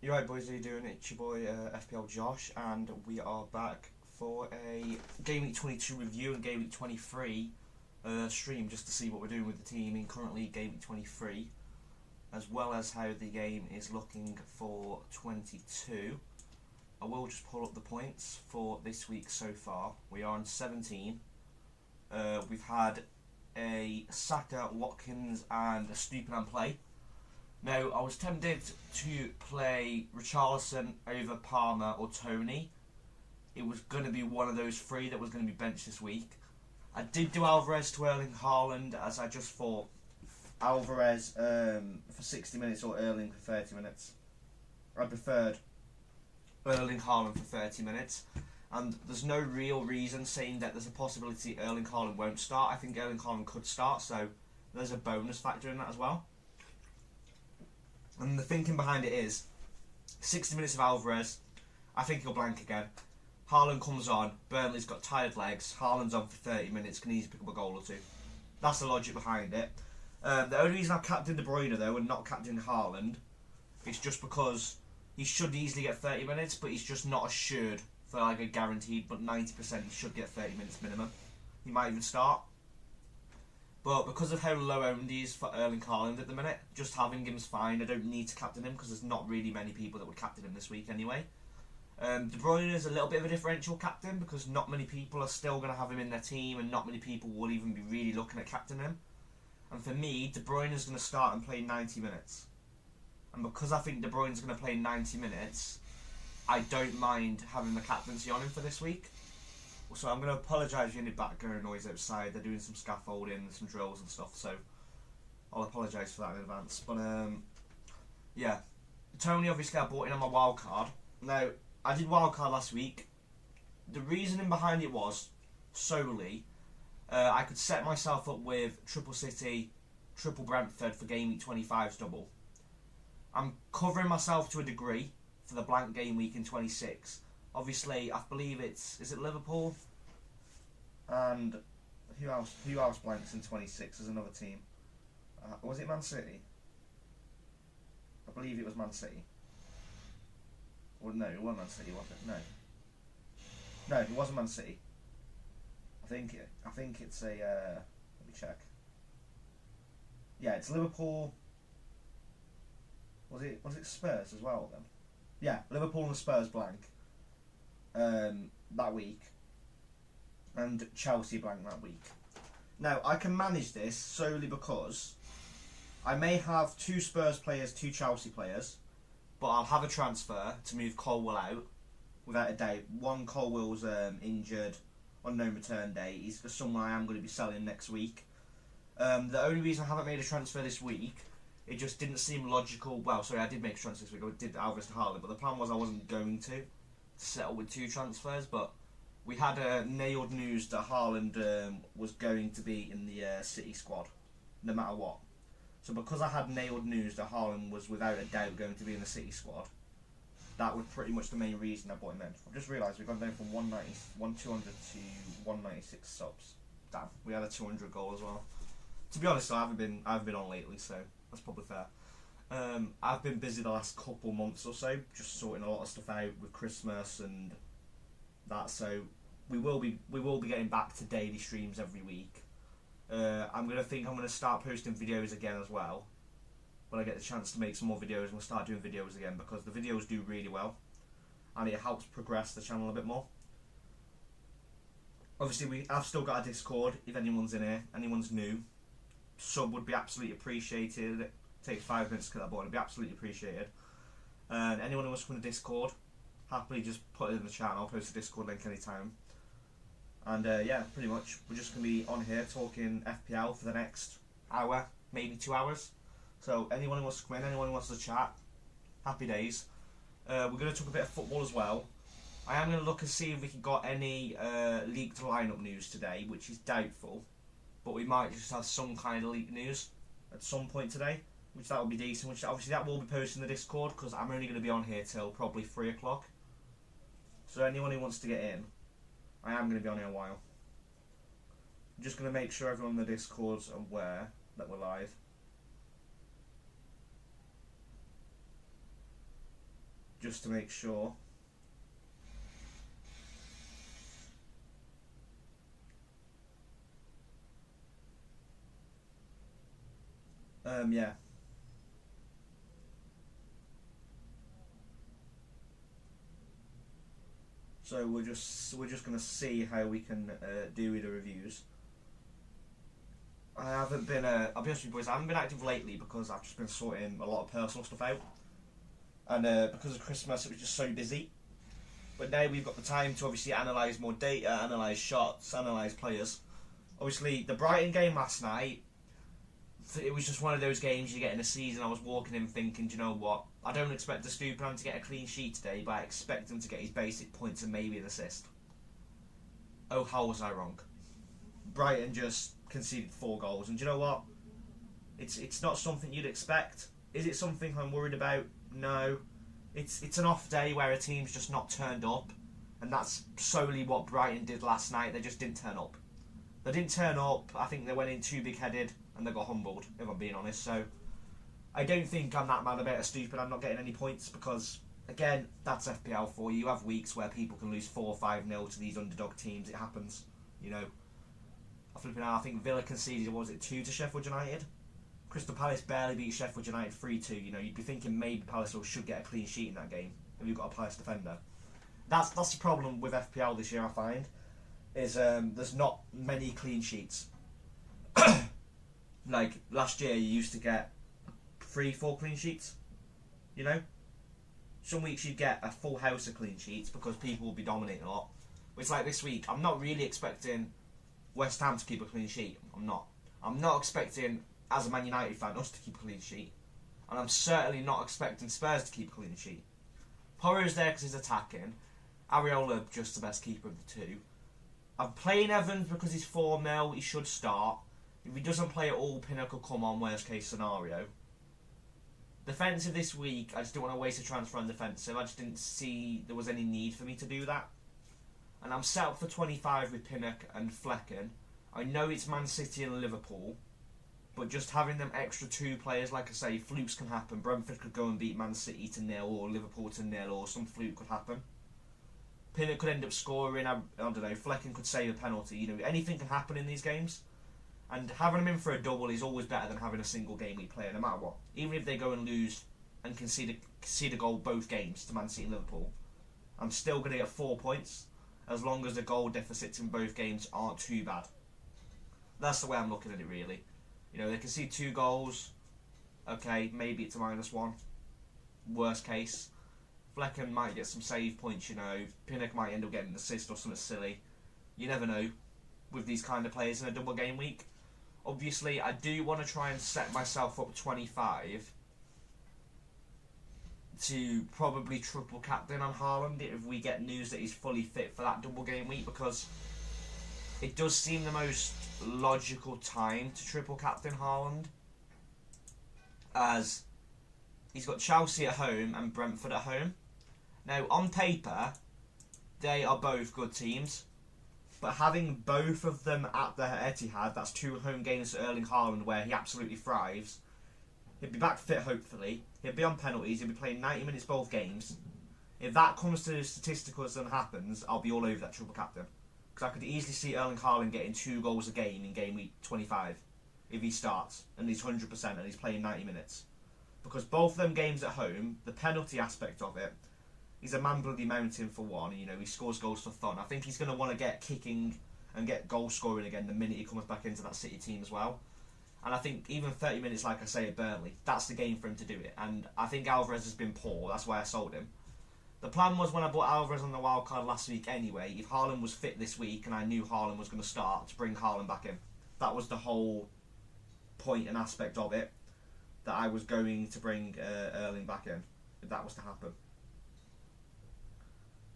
You right, boys? How you doing? It's your boy FPL Josh, and we are back for a Game Week 22 review and Game Week 23 stream, just to see what we're doing with the team in currently Game Week 23, as well as how the game is looking for 22. I will just pull up the points for this week so far. We are on 17. We've had a Saka, Watkins, and a Stupinam play. Now, I was tempted to play Richarlison over Palmer or Tony. It was going to be one of those three that was going to be benched this week. I did do Alvarez to Erling Haaland, as I just thought Alvarez for 60 minutes or Erling for 30 minutes. I preferred Erling Haaland for 30 minutes. And there's no real reason saying that there's a possibility Erling Haaland won't start. I think Erling Haaland could start, so there's a bonus factor in that as well. And the thinking behind it is 60 minutes of Alvarez, I think he'll blank again. Haaland comes on, Burnley's got tired legs, Haaland's on for 30 minutes, can easily pick up a goal or two. That's the logic behind it. The only reason I've captained De Bruyne though and not captained Haaland is just because he should easily get 30 minutes, but he's just not assured for like a guaranteed, but 90% he should get 30 minutes minimum. He might even start. But because of how low owned he is for Erling Haaland at the minute, just having him is fine. I don't need to captain him because there's not really many people that would captain him this week anyway. De Bruyne is a little bit of a differential captain because not many people are still going to have him in their team and not many people will even be really looking at captaining him. And for me, De Bruyne is going to start and play 90 minutes. And because I think De Bruyne is going to play 90 minutes, I don't mind having the captaincy on him for this week. So I'm going to apologise for any background noise outside. They're doing some scaffolding and some drills and stuff, so I'll apologise for that in advance. But yeah, Tony obviously I bought in on my wild card. Now, I did wild card last week. The reasoning behind it was solely I could set myself up with triple City, triple Brentford for Game Week 25's double. I'm covering myself to a degree for the blank game week in 26. Obviously, I believe is it Liverpool? And who else blanks in 26 as another team? Was it Man City? I believe it was Man City. Well, no, it wasn't Man City, was it? No, it wasn't Man City. I think it's a. Let me check. Yeah, it's Liverpool. Was it Spurs as well then? Yeah, Liverpool and Spurs blank. That week, and Chelsea blank that week. Now I can manage this solely because I may have 2 Spurs players, 2 Chelsea players, but I'll have a transfer to move Colwell out without a doubt. One Colwell's injured on no return day. He's someone I am going to be selling next week. The only reason I haven't made a transfer this week, it just didn't seem logical. Well, sorry, I did make a transfer this week. I did Alvarez to Haaland, but the plan was I wasn't going to settle with 2 transfers, but we had nailed news that Haaland was going to be in the City squad, no matter what. So because I had nailed news that Haaland was without a doubt going to be in the City squad, that was pretty much the main reason I bought him in. I've just realised we've gone down from 200 to 196 subs. Damn, we had a 200 goal as well. To be honest, I haven't been on lately, so that's probably fair. I've been busy the last couple months or so, just sorting a lot of stuff out with Christmas and that. So we will be getting back to daily streams every week. I'm gonna start posting videos again as well when I get the chance to make some more videos. And we'll start doing videos again because the videos do really well, and it helps progress the channel a bit more. Obviously, I've still got a Discord. If anyone's in here, anyone's new, sub would be absolutely appreciated. Take 5 minutes to get that button, it'd be absolutely appreciated. And anyone who wants to come to Discord, happily just put it in the chat and I'll post a Discord link anytime. And yeah, pretty much we're just going to be on here talking FPL for the next hour, maybe 2 hours. So anyone who wants to come in, anyone who wants to chat, happy days. We're going to talk a bit of football as well. I am going to look and see if we got any leaked lineup news today, which is doubtful. But we might just have some kind of leaked news at some point today, which that will be decent. Which obviously that will be posted in the Discord because I'm only going to be on here till probably 3 o'clock. So anyone who wants to get in, I am going to be on here a while. I'm just going to make sure everyone in the Discord's aware that we're live. just to make sure. Yeah. So we're just gonna see how we can do with the reviews. I haven't been. I'll be honest with you boys. I haven't been active lately because I've just been sorting a lot of personal stuff out, and because of Christmas, it was just so busy. But now we've got the time to obviously analyse more data, analyse shots, analyse players. Obviously, the Brighton game last night, it was just one of those games you get in a season. I was walking in thinking, do you know what? I don't expect the Stupidan to get a clean sheet today, but I expect him to get his basic points and maybe an assist. Oh, how was I wrong? Brighton just conceded 4 goals, and do you know what? It's not something you'd expect. Is it something I'm worried about? No. It's an off day where a team's just not turned up, and that's solely what Brighton did last night. They just didn't turn up. They didn't turn up. I think they went in too big-headed, and they got humbled, if I'm being honest. So I don't think I'm that mad about a stupid. I'm not getting any points because, again, that's FPL for you. You have weeks where people can lose 4 or 5-0 to these underdog teams. It happens, you know. I think Villa conceded, what was it, 2 to Sheffield United? Crystal Palace barely beat Sheffield United 3-2. You know, you'd be thinking maybe Palace should get a clean sheet in that game if you've got a Palace defender. That's the problem with FPL this year, I find, is there's not many clean sheets. Like, last year you used to get 3-4 clean sheets, you know? Some weeks you'd get a full house of clean sheets because people will be dominating a lot. But it's like this week, I'm not really expecting West Ham to keep a clean sheet. I'm not expecting, as a Man United fan, us to keep a clean sheet. And I'm certainly not expecting Spurs to keep a clean sheet. Porro's there because he's attacking. Areola, just the best keeper of the two. I'm playing Evans because he's 4-0. He should start. If he doesn't play at all, Pinnock will come on, worst case scenario. Defensive this week, I just didn't want to waste a transfer on defensive. I just didn't see there was any need for me to do that. And I'm set up for 25 with Pinnock and Flecken. I know it's Man City and Liverpool, but just having them extra 2 players, like I say, flukes can happen. Brentford could go and beat Man City to 0 or Liverpool to 0, or some fluke could happen. Pinnock could end up scoring, I don't know, Flecken could save a penalty. You know, anything can happen in these games. And having him in for a double is always better than having a single game week player, no matter what. Even if they go and lose and concede a goal both games to Man City and Liverpool, I'm still going to get 4 points, as long as the goal deficits in both games aren't too bad. That's the way I'm looking at it, really. You know, they concede 2 goals. Okay, maybe it's a -1. Worst case. Flecken might get some save points, you know. Pinnock might end up getting an assist or something silly. You never know with these kind of players in a double game week. Obviously, I do want to try and set myself up 25 to probably triple captain on Haaland if we get news that he's fully fit for that double game week, because it does seem the most logical time to triple captain Haaland, as he's got Chelsea at home and Brentford at home. Now, on paper, they are both good teams, but having both of them at the Etihad, that's 2 home games for Erling Haaland where he absolutely thrives. He'll be back fit, hopefully. He'll be on penalties. He'll be playing 90 minutes both games. If that comes to statisticals and happens, I'll be all over that triple captain. Because I could easily see Erling Haaland getting 2 goals a game in game week 25 if he starts and he's 100% and he's playing 90 minutes. Because both of them games at home, the penalty aspect of it, he's a man bloody mountain for one. You know, he scores goals for fun. I think he's going to want to get kicking and get goal scoring again the minute he comes back into that City team as well. And I think even 30 minutes, like I say, at Burnley, that's the game for him to do it. And I think Alvarez has been poor. That's why I sold him. The plan was, when I bought Alvarez on the wild card last week anyway, if Haaland was fit this week and I knew Haaland was going to start, to bring Haaland back in. That was the whole point and aspect of it, that I was going to bring Erling back in, if that was to happen.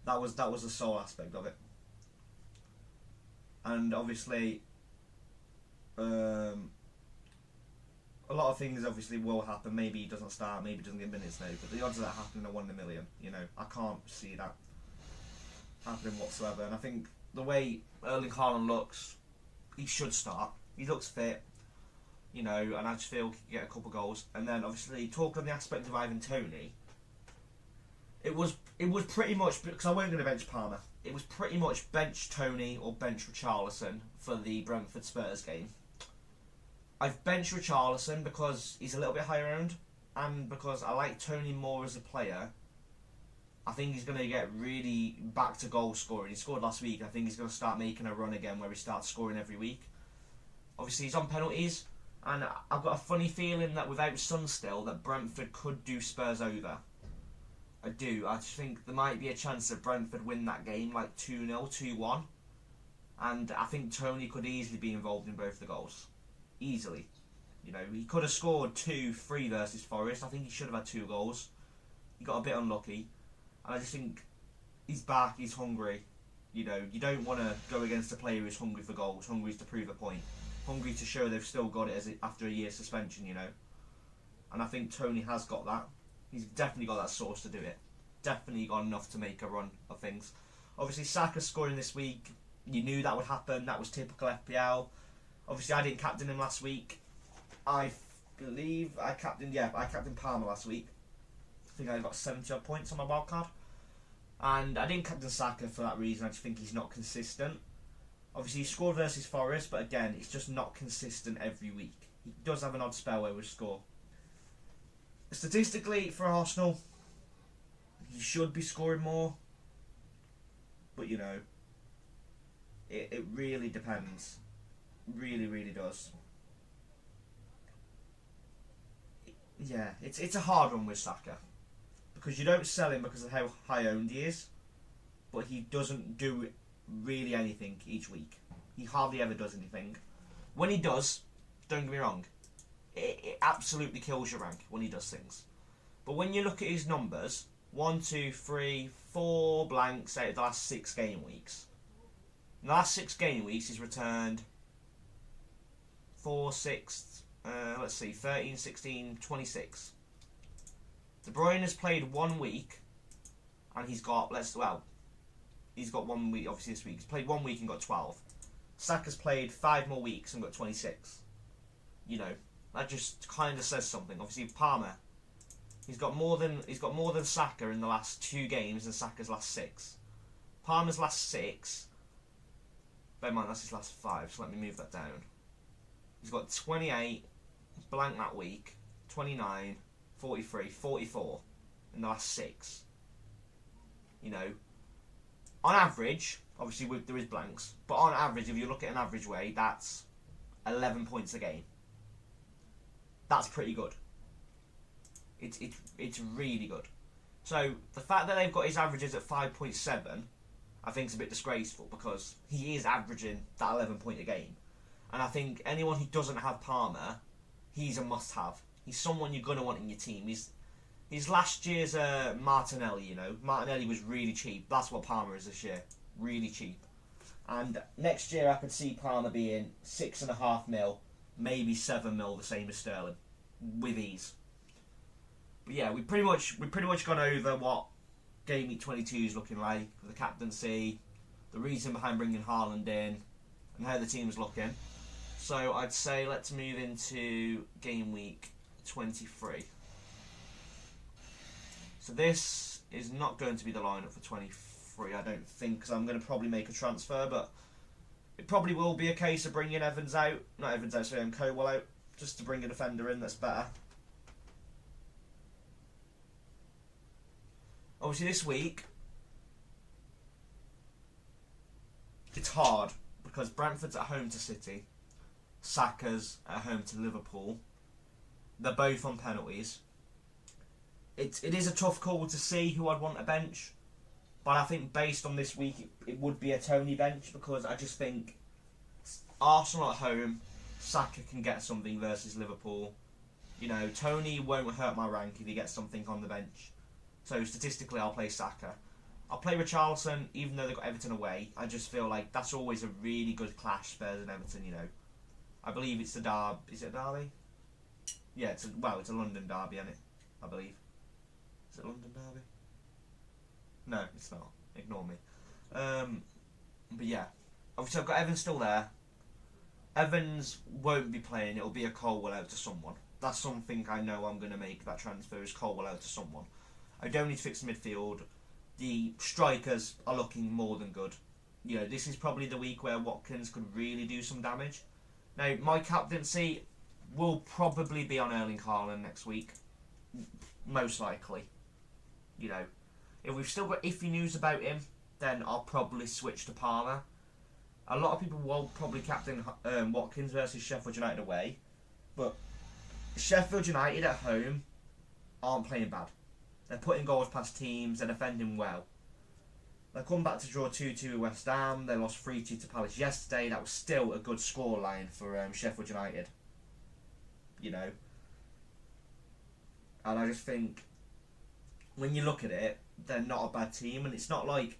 That was the sole aspect of it. And obviously, a lot of things obviously will happen. Maybe he doesn't start, maybe he doesn't get minutes now, but the odds of that happening are 1 in a million. You know, I can't see that happening whatsoever. And I think the way Erling Haaland looks, he should start. He looks fit, you know, and I just feel he can get a couple of goals. And then obviously, talking on the aspect of Ivan Toney, It was pretty much, because I weren't going to bench Palmer. It was pretty much bench Tony or bench Richarlison for the Brentford Spurs game. I've benched Richarlison because he's a little bit higher owned, and because I like Tony more as a player. I think he's going to get really back to goal scoring. He scored last week. I think he's going to start making a run again where he starts scoring every week. Obviously, he's on penalties, and I've got a funny feeling that without Son still, that Brentford could do Spurs over. I do. I just think there might be a chance that Brentford win that game like 2-0, 2-1. And I think Tony could easily be involved in both the goals. Easily. You know, he could have scored 2-3 versus Forest. I think he should have had 2 goals. He got a bit unlucky. And I just think he's back, he's hungry. You know, you don't want to go against a player who's hungry for goals, hungry to prove a point, hungry to show they've still got it after a year's suspension, you know. And I think Tony has got that. He's definitely got that source to do it. Definitely got enough to make a run of things. Obviously, Saka scoring this week, you knew that would happen. That was typical FPL. Obviously, I didn't captain him last week. I believe I captained Palmer last week. I think I got 70 odd points on my wildcard. And I didn't captain Saka for that reason. I just think he's not consistent. Obviously, he scored versus Forest, but again, it's just not consistent every week. He does have an odd spell where he will score. Statistically, for Arsenal, he should be scoring more. But, you know, it really depends. Really, really does. Yeah, it's a hard one with Saka. Because you don't sell him because of how high owned he is. But he doesn't do really anything each week. He hardly ever does anything. When he does, don't get me wrong, it absolutely kills your rank when he does things. But when you look at his numbers, 1, 2, 3, 4 blanks out of the last 6 game weeks. In the last 6 game weeks, he's returned 4, 6, 13, 16, 26. De Bruyne has played 1 week, and he's got, he's got 1 week, obviously this week. He's played 1 week and got 12. Saka's played 5 more weeks and got 26. You know, that just kind of says something. Obviously, Palmer, he's got more than Saka in the last 2 games than Saka's last 6. Palmer's last 6, bear in mind that's his last 5, so let me move that down. He's got 28, blank that week, 29, 43, 44 in the last 6. You know, on average, obviously there is blanks, but on average, if you look at an average way, that's 11 points a game. That's pretty good. It's really good. So the fact that they've got his averages at 5.7, I think is a bit disgraceful because he is averaging that 11 point a game. And I think anyone who doesn't have Palmer, he's a must-have. He's someone you're going to want in your team. He's last year's Martinelli, you know. Martinelli was really cheap. That's what Palmer is this year. Really cheap. And next year I could see Palmer being 6.5 mil, maybe 7 mil, the same as Sterling, with ease. But yeah, we pretty much gone over what Game Week 22 is looking like, the captaincy, the reason behind bringing Haaland in, and how the team's looking. So I'd say let's move into Game Week 23. So this is not going to be the lineup for 23, I don't think, because I'm going to probably make a transfer, but it probably will be a case of bringing Evans out, not Evans out, sorry, Cowell out, just to bring a defender in that's better. Obviously this week, it's hard, because Brentford's at home to City, Saka's at home to Liverpool. They're both on penalties. It is a tough call to see who I'd want to bench, but I think based on this week, it would be a Tony bench, because I just think Arsenal at home, Saka can get something versus Liverpool. You know, Tony won't hurt my rank if he gets something on the bench. So statistically, I'll play Saka. I'll play Richarlison, even though they've got Everton away. I just feel like that's always a really good clash, Spurs and Everton, you know. I believe it's the derby. Is it a derby? Yeah, it's a London derby, isn't it? I believe. Is it London derby? No, it's not. Ignore me. But yeah, obviously I've got Evans still there. Evans won't be playing. It'll be a Colwell out to someone. That's something I know I'm going to make that transfer, is Colwell out to someone. I don't need to fix the midfield. The strikers are looking more than good. You know, this is probably the week where Watkins could really do some damage. Now, my captaincy will probably be on Erling Haaland next week. Most likely. You know, if we've still got iffy news about him, then I'll probably switch to Palmer. A lot of people will probably captain Watkins versus Sheffield United away. But Sheffield United at home aren't playing bad. They're putting goals past teams, they're defending well. They come back to draw 2-2 with West Ham. They lost 3-2 to Palace yesterday. That was still a good scoreline for Sheffield United. You know. And I just think, when you look at it, they're not a bad team. And it's not like,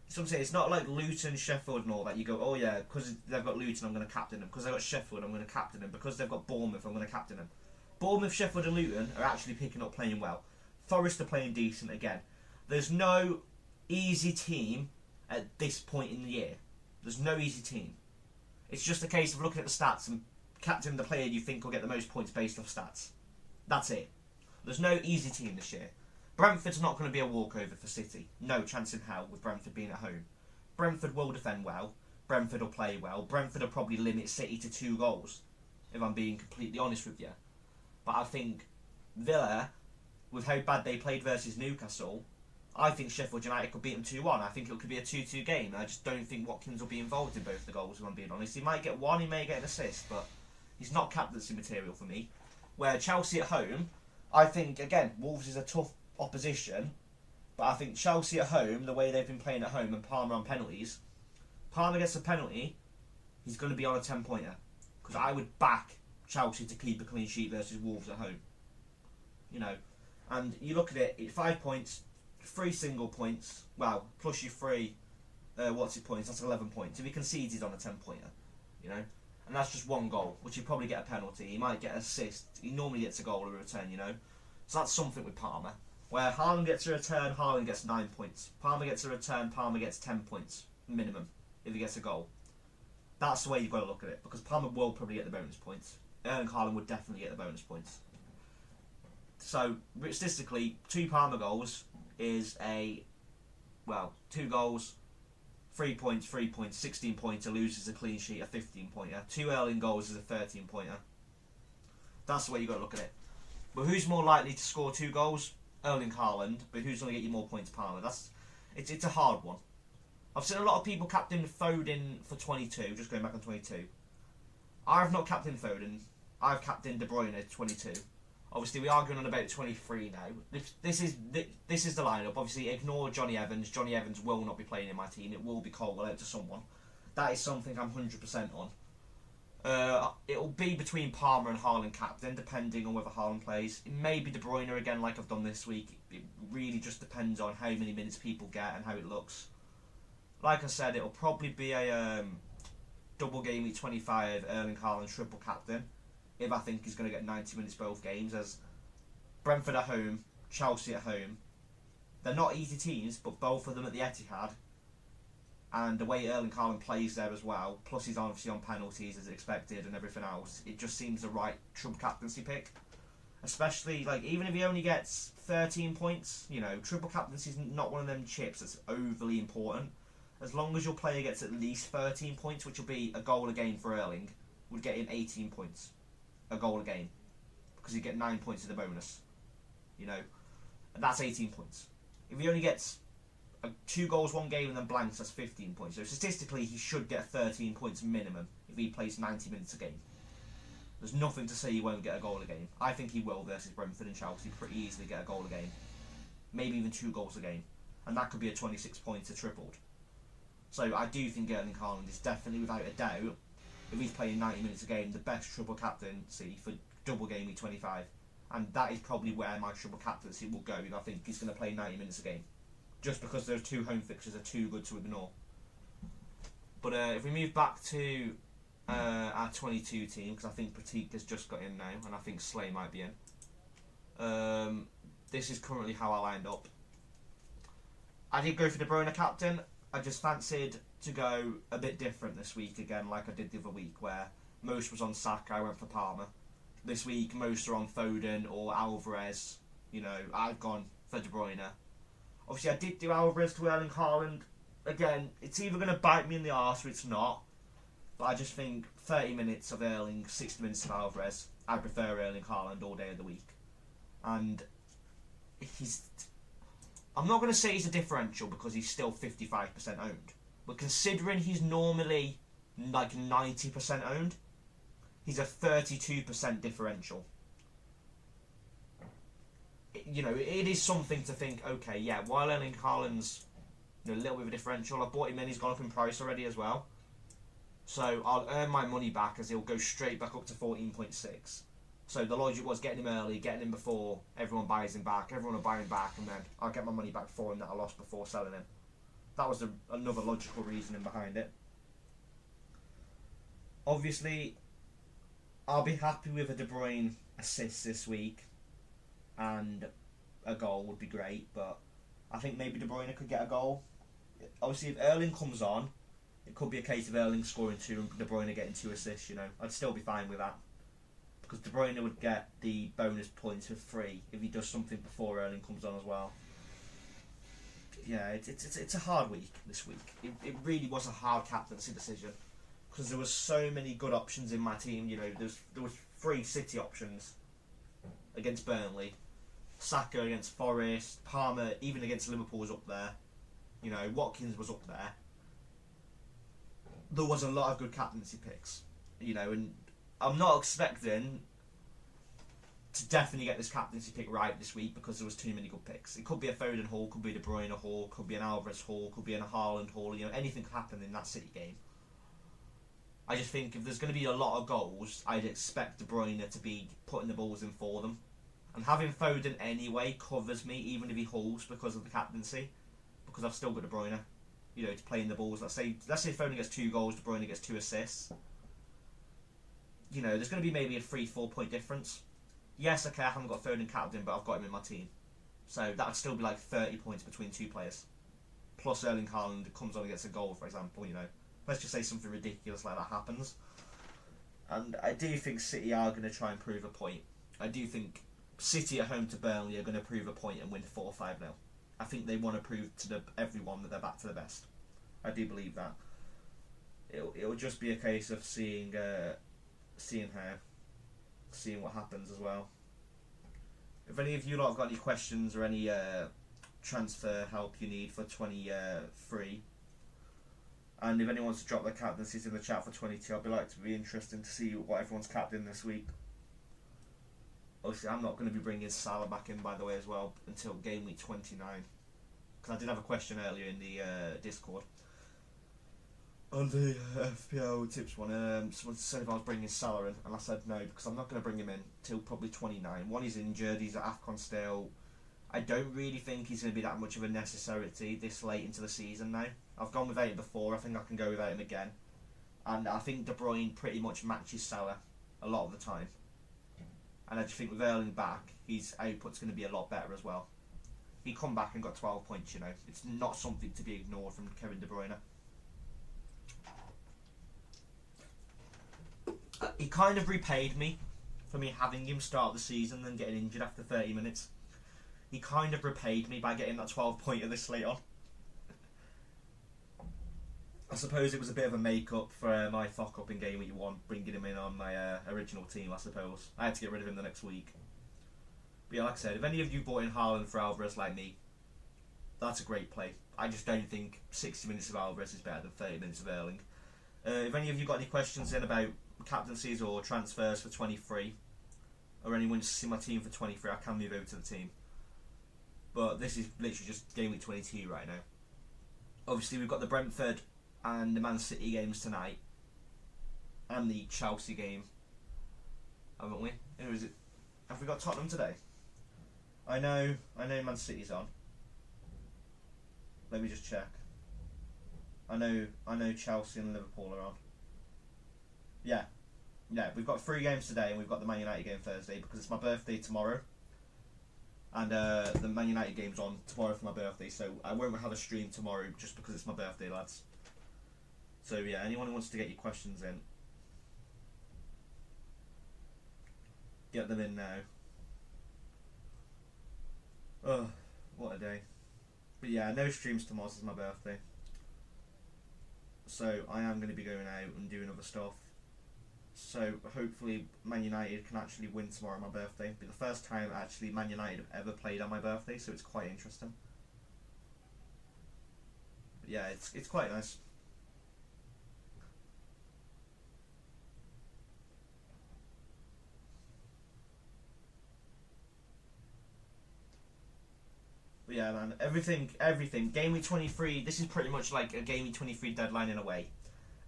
it's not like Luton, Sheffield and all that. You go, oh yeah, because they've got Luton, I'm going to captain them. Because they've got Sheffield, I'm going to captain them. Because they've got Bournemouth, I'm going to captain them. Bournemouth, Sheffield and Luton are actually picking up playing well. Forest are playing decent again. There's no easy team at this point in the year. There's no easy team. It's just a case of looking at the stats and captaining the player you think will get the most points based off stats. That's it. There's no easy team this year. Brentford's not going to be a walkover for City. No chance in hell with Brentford being at home. Brentford will defend well. Brentford will play well. Brentford will probably limit City to 2 goals, if I'm being completely honest with you. But I think Villa, with how bad they played versus Newcastle, I think Sheffield United could beat them 2-1. I think it could be a 2-2 game. I just don't think Watkins will be involved in both the goals, if I'm being honest. He might get one, he may get an assist, but he's not captaincy material for me. Where Chelsea at home, I think, again, Wolves is a tough opposition, but I think Chelsea at home, the way they've been playing at home, and Palmer on penalties, Palmer gets a penalty, he's going to be on a 10-pointer. Because I would back Chelsea to keep a clean sheet versus Wolves at home. You know, and you look at it, 5 points, 3 single points, well, plus your 3 points, that's 11 points. If he concedes, he's on a 10-pointer, you know, and that's just 1 goal, which he'd probably get a penalty, he might get an assist, he normally gets a goal or a return, you know, so that's something with Palmer. Where Haaland gets a return, Haaland gets 9 points. Palmer gets a return, Palmer gets 10 points, minimum, if he gets a goal. That's the way you've got to look at it, because Palmer will probably get the bonus points. Erling Haaland would definitely get the bonus points. So, statistically, 2 Palmer goals is 2 goals, 3 points, 3 points, 16 pointer, loses a clean sheet, a 15-pointer. 2 Erling goals is a 13-pointer. That's the way you've got to look at it. But who's more likely to score 2 goals? Erling Haaland, but who's going to get you more points, Palmer? It's a hard one. I've seen a lot of people captain Foden for 22, just going back on 22. I've not captained Foden. I've captained De Bruyne 22. Obviously, we are going on about 23 now. This is the lineup. Obviously, ignore Johnny Evans. Johnny Evans will not be playing in my team. It will be Colwell out to someone. That is something I'm 100% on. It'll be between Palmer and Haaland captain, depending on whether Haaland plays. It may be De Bruyne again, like I've done this week. It really just depends on how many minutes people get and how it looks. Like I said, it'll probably be a double game week 25 Erling Haaland triple captain, if I think he's going to get 90 minutes both games, as Brentford at home, Chelsea at home. They're not easy teams, but both of them at the Etihad. And the way Erling Haaland plays there as well, plus he's obviously on penalties as expected and everything else, it just seems the right triple captaincy pick. Especially, like, even if he only gets 13 points, you know, triple captaincy is not one of them chips that's overly important. As long as your player gets at least 13 points, which will be a goal a game for Erling, would get him 18 points. A goal a game. Because he'd get 9 points in the bonus. You know, and that's 18 points. If he only gets 2 goals, 1 game, and then blanks, that's 15 points. So statistically, he should get 13 points minimum if he plays 90 minutes a game. There's nothing to say he won't get a goal a game. I think he will versus Brentford and Chelsea pretty easily get a goal a game. Maybe even 2 goals a game. And that could be a 26-pointer tripled. So I do think Erling Haaland is definitely, without a doubt, if he's playing 90 minutes a game, the best triple captaincy for double game week 25. And that is probably where my triple captaincy will go. I think he's going to play 90 minutes a game. Just because those 2 home fixtures are too good to ignore. But if we move back to our 22 team, because I think Pratik has just got in now, and I think Slay might be in. This is currently how I lined up. I did go for De Bruyne captain. I just fancied to go a bit different this week again, like I did the other week, where most was on Saka, I went for Palmer. This week, most are on Foden or Alvarez. You know, I've gone for De Bruyne. Obviously, I did do Alvarez to Erling Haaland. Again, it's either going to bite me in the arse or it's not. But I just think 30 minutes of Erling, 60 minutes of Alvarez. I prefer Erling Haaland all day of the week. And I'm not going to say he's a differential because he's still 55% owned. But considering he's normally like 90% owned, he's a 32% differential. It is something to think, okay, yeah, while Erling Haaland's a little bit of a differential, I bought him in, he's gone up in price already as well. So I'll earn my money back as he'll go straight back up to 14.6. So the logic was getting him early, getting him before everyone buys him back. Everyone will buy him back, and then I'll get my money back for him that I lost before selling him. That was another logical reasoning behind it. Obviously, I'll be happy with a De Bruyne assist this week, and a goal would be great, but I think maybe De Bruyne could get a goal. Obviously, if Erling comes on, it could be a case of Erling scoring 2 and De Bruyne getting 2 assists, I'd still be fine with that. Because De Bruyne would get the bonus points for free if he does something before Erling comes on as well. Yeah, it's a hard week this week. It really was a hard captaincy decision. Because there were so many good options in my team, there was 3 City options against Burnley. Saka against Forest, Palmer even against Liverpool was up there. Watkins was up there. There was a lot of good captaincy picks, and I'm not expecting to definitely get this captaincy pick right this week because there was too many good picks. It could be a Foden haul, could be a De Bruyne haul, could be an Alvarez haul, could be a Haaland haul. Anything could happen in that City game. I just think if there's going to be a lot of goals, I'd expect De Bruyne to be putting the balls in for them. And having Foden anyway covers me, even if he hauls because of the captaincy, because I've still got De Bruyne, to play in the balls. Let's say Foden gets 2 goals, De Bruyne gets 2 assists. There's going to be maybe a 3-4 point difference. Yes, okay, I haven't got Foden captain, but I've got him in my team. So that would still be like 30 points between 2 players. Plus Erling Haaland comes on and gets a goal, for example, Let's just say something ridiculous like that happens. And I do think City are going to try and prove a point. I do think City at home to Burnley are going to prove a point and win 4-5-0. I think they want to prove to everyone that they're back to the best. I do believe that. It'll just be a case of seeing what happens as well. If any of you lot have got any questions or any transfer help you need for 23, and if anyone wants to drop their captaincies in the chat for 22, I'd be interesting to see what everyone's capped in this week. Obviously, I'm not going to be bringing Salah back in, by the way, as well, until game week 29. Because I did have a question earlier in the Discord. On the FPL tips one, someone said if I was bringing Salah in, and I said no, because I'm not going to bring him in till probably 29. One, he's injured, he's at AFCON still. I don't really think he's going to be that much of a necessity this late into the season now. I've gone without him before, I think I can go without him again. And I think De Bruyne pretty much matches Salah a lot of the time. And I just think with Erling back, his output's going to be a lot better as well. He come back and got 12 points, It's not something to be ignored from Kevin De Bruyne. He kind of repaid me for me having him start the season and getting injured after 30 minutes. He kind of repaid me by getting that 12 pointer this late on. I suppose it was a bit of a make-up for my fuck-up in game week 1, bringing him in on my original team, I suppose. I had to get rid of him the next week. But yeah, like I said, if any of you bought in Haaland for Alvarez like me, that's a great play. I just don't think 60 minutes of Alvarez is better than 30 minutes of Erling. If any of you got any questions in about captaincies or transfers for 23, or anyone wants to see my team for 23, I can move over to the team. But this is literally just game week 22 right now. Obviously, we've got the Brentford and the Man City games tonight, and the Chelsea game, haven't we? Who is it? Have we got Tottenham today? I know Man City's on. Let me just check. I know Chelsea and Liverpool are on. Yeah, we've got 3 games today, and we've got the Man United game Thursday because it's my birthday tomorrow. And the Man United game's on tomorrow for my birthday, so I won't have a stream tomorrow just because it's my birthday, lads. So yeah, anyone who wants to get your questions in, get them in now. What a day. But yeah, no streams tomorrow, it's my birthday. So I am going to be going out and doing other stuff. So hopefully Man United can actually win tomorrow on my birthday. It'll be the first time actually Man United have ever played on my birthday, so it's quite interesting. But yeah, it's quite nice. But yeah, man, everything. Game week 23, this is pretty much like a Game week 23 deadline in a way,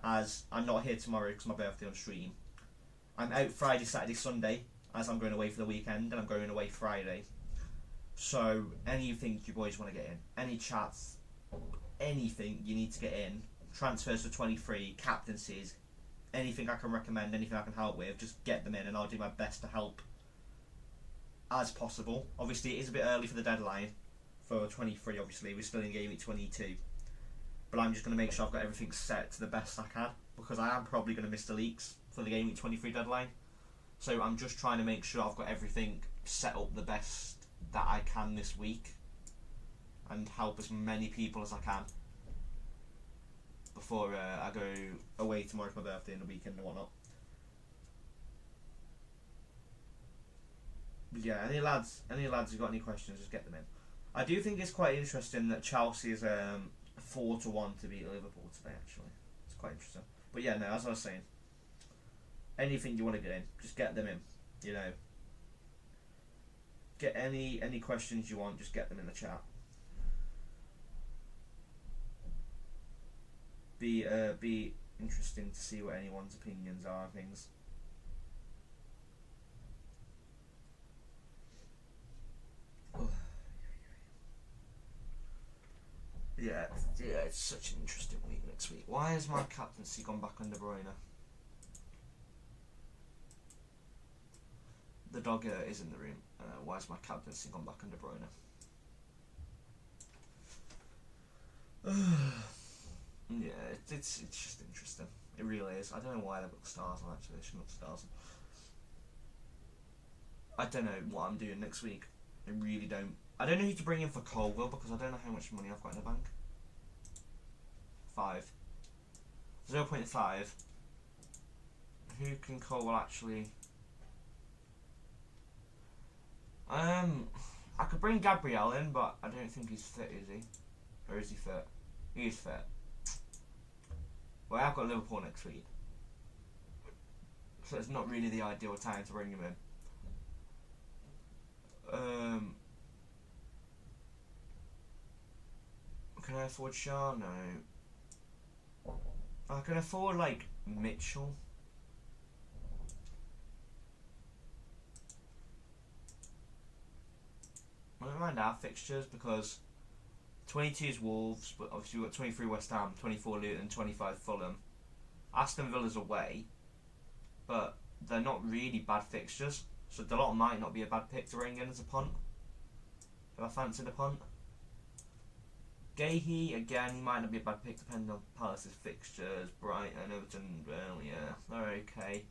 as I'm not here tomorrow because my birthday on stream. I'm out Friday, Saturday, Sunday, as I'm going away for the weekend, and I'm going away Friday. So, anything you boys want to get in, any chats, anything you need to get in, transfers to 23, captaincies, anything I can recommend, anything I can help with, just get them in, and I'll do my best to help as possible. Obviously, it is a bit early for the deadline for 23, obviously, we're still in Game Week 22. But I'm just going to make sure I've got everything set to the best I can, because I am probably going to miss the leaks for the Game Week 23 deadline. So I'm just trying to make sure I've got everything set up the best that I can this week, and help as many people as I can before I go away tomorrow for my birthday and the weekend and whatnot. But yeah, any lads who've got any questions, just get them in. I do think it's quite interesting that Chelsea is 4-1 to beat Liverpool today. Actually, it's quite interesting. But yeah, no, as I was saying, anything you want to get in, just get them in. You know, get any questions you want, just get them in the chat. Be interesting to see what anyone's opinions are and things. Yeah, it's such an interesting week next week. Why has my captaincy gone back on De Bruyne? The dog is in the room. Why has my captaincy gone back on De Bruyne? Yeah, it's just interesting. It really is. I don't know why they've got stars on, actually. They shouldn't have stars on. I don't know what I'm doing next week. I really don't. I don't know who to bring in for Colville, because I don't know how much money I've got in the bank. 5. 0.5. Who can Colville actually... I could bring Gabriel in, but I don't think he's fit, is he? Or is he fit? He is fit. Well, I've got Liverpool next week, so it's not really the ideal time to bring him in. Can I afford Shaw? No. I can afford, like, Mitchell. I don't mind our fixtures, because 22 is Wolves, but obviously we've got 23 West Ham, 24 Luton, 25 Fulham. Aston Villa's away, but they're not really bad fixtures, so Dalot might not be a bad pick to bring in as a punt, if I fancy the punt. Gahey, again, he might not be a bad pick depending on Palace's fixtures. Brighton, Everton, well, yeah, they're okay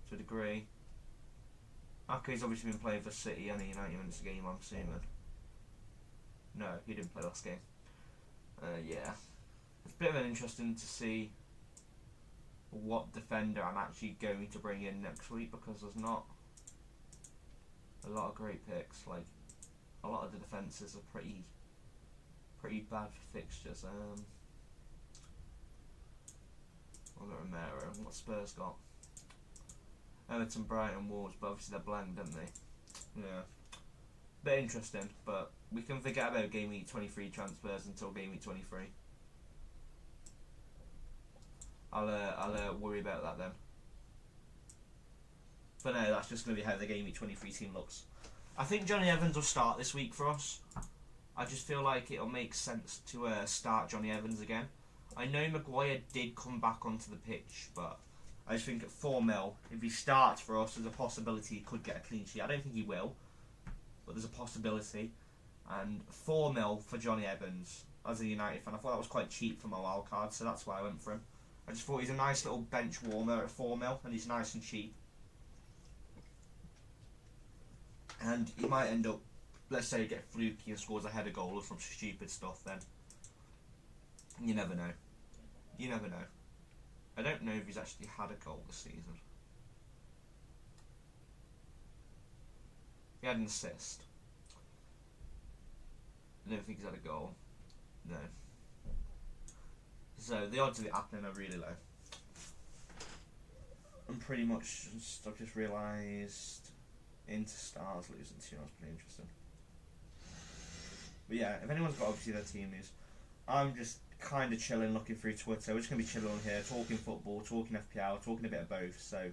to a degree. Ake's obviously been playing for City, and he 90 minutes a game, I'm assuming. No, he didn't play last game. Yeah. It's a bit of an interesting to see what defender I'm actually going to bring in next week, because there's not a lot of great picks. Like, a lot of the defences are pretty bad fixtures. I've got Romero. What Spurs got? Everton, Brighton, Wolves, but obviously they're blank, don't they? Yeah. Bit interesting, but we can forget about Game Week 23 transfers until Game Week 23. I'll worry about that then. But no, that's just going to be how the Game Week 23 team looks. I think Johnny Evans will start this week for us. I just feel like it'll make sense to start Johnny Evans again. I know Maguire did come back onto the pitch, but I just think at 4 mil, if he starts for us, there's a possibility he could get a clean sheet. I don't think he will, but there's a possibility. And 4 mil for Johnny Evans as a United fan, I thought that was quite cheap for my wild card, so that's why I went for him. I just thought he's a nice little bench warmer at 4 mil, and he's nice and cheap. And he might end up let's say, get fluky and scores a header goal or some stupid stuff, then you never know. You never know. I don't know if he's actually had a goal this season. He had an assist. I don't think he's had a goal. No. So the odds of it happening are really low. And pretty much, I've just realised Interstars losing to you. That's pretty interesting. But yeah, if anyone's got obviously their team news, I'm just kind of chilling, looking through Twitter. We're just going to be chilling on here, talking football, talking FPL, talking a bit of both. So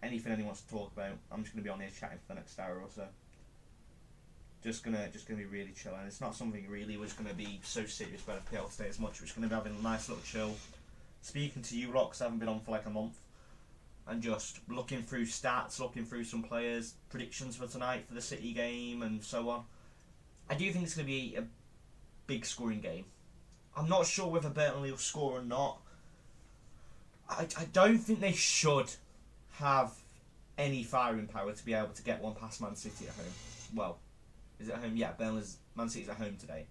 anything anyone wants to talk about, I'm just going to be on here chatting for the next hour or so. Just gonna be really chilling. It's not something really we're just gonna be so serious about FPL today as much. We're just gonna be having a nice little chill, speaking to you lot because I haven't been on for like a month, and just looking through stats, looking through some players, predictions for tonight for the City game, and so on. I do think it's gonna be a big scoring game. I'm not sure whether Burnley will score or not. I don't think they should have any firing power to be able to get one past Man City at home. Well. Is it at home? Yeah, Man City's at home today.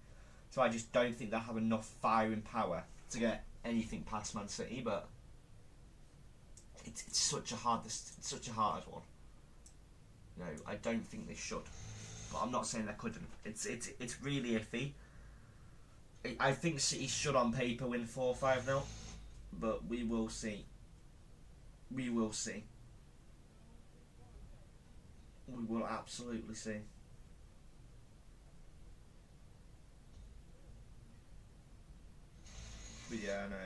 So I just don't think they'll have enough firing power to get anything past Man City, but it's such a hard one. No, I don't think they should. But I'm not saying they couldn't. It's really iffy. I think City should on paper win 4-5-0, but we will see. We will see. We will absolutely see. But yeah, I know.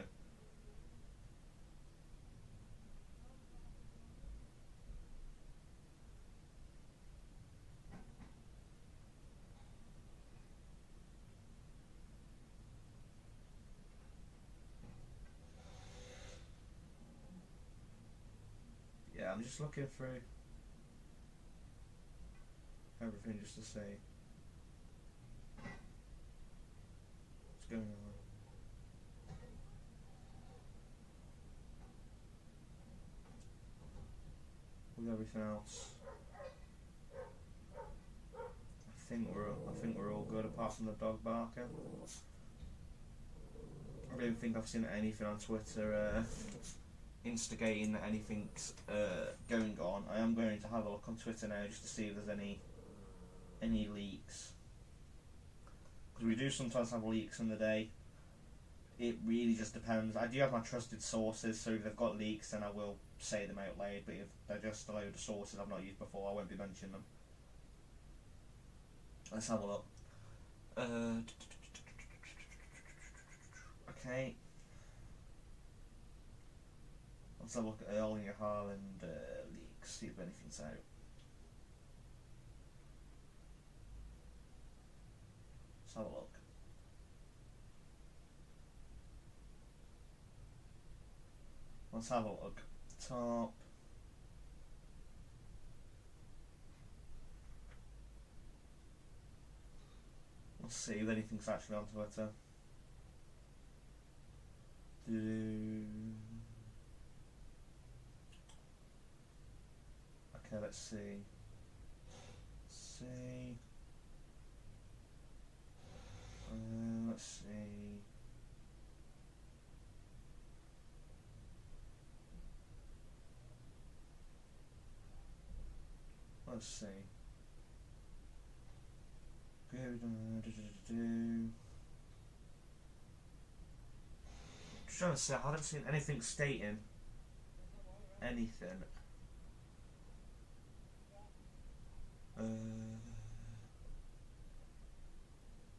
Yeah, I'm just looking through everything just to see what's going on. With everything else, I think we're all good apart from the dog barking. I don't think I've seen anything on Twitter instigating that anything's going on. I am going to have a look on Twitter now just to see if there's any leaks, because we do sometimes have leaks in the day. It really just depends. I do have my trusted sources, so if they've got leaks then I will say them out loud, but if they're just a load of sources I've not used before, I won't be mentioning them. Let's have a look. Okay. Let's have a look at Erling Haaland leaks, see if anything's out. Let's have a look. Let's have a look. Top. Let's see if anything's actually on Twitter. Okay, let's see. Let's see. Let's see. Just trying to say, I haven't seen anything stating anything.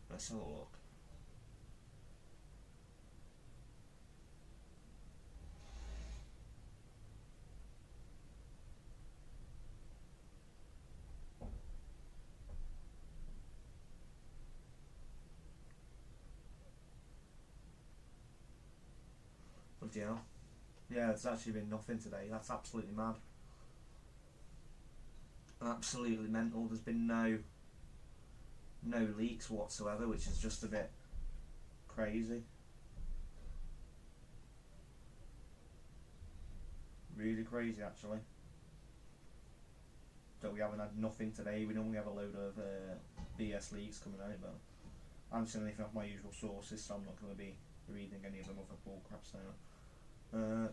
Let's have a look. Bloody hell. Yeah, there's actually been nothing today. That's absolutely mad. Absolutely mental. There's been no leaks whatsoever, which is just a bit crazy. Really crazy, actually. that we haven't had nothing today. We normally have a load of BS leagues coming out, but I haven't seen anything off my usual sources, so I'm not going to be reading any of them other bull craps now.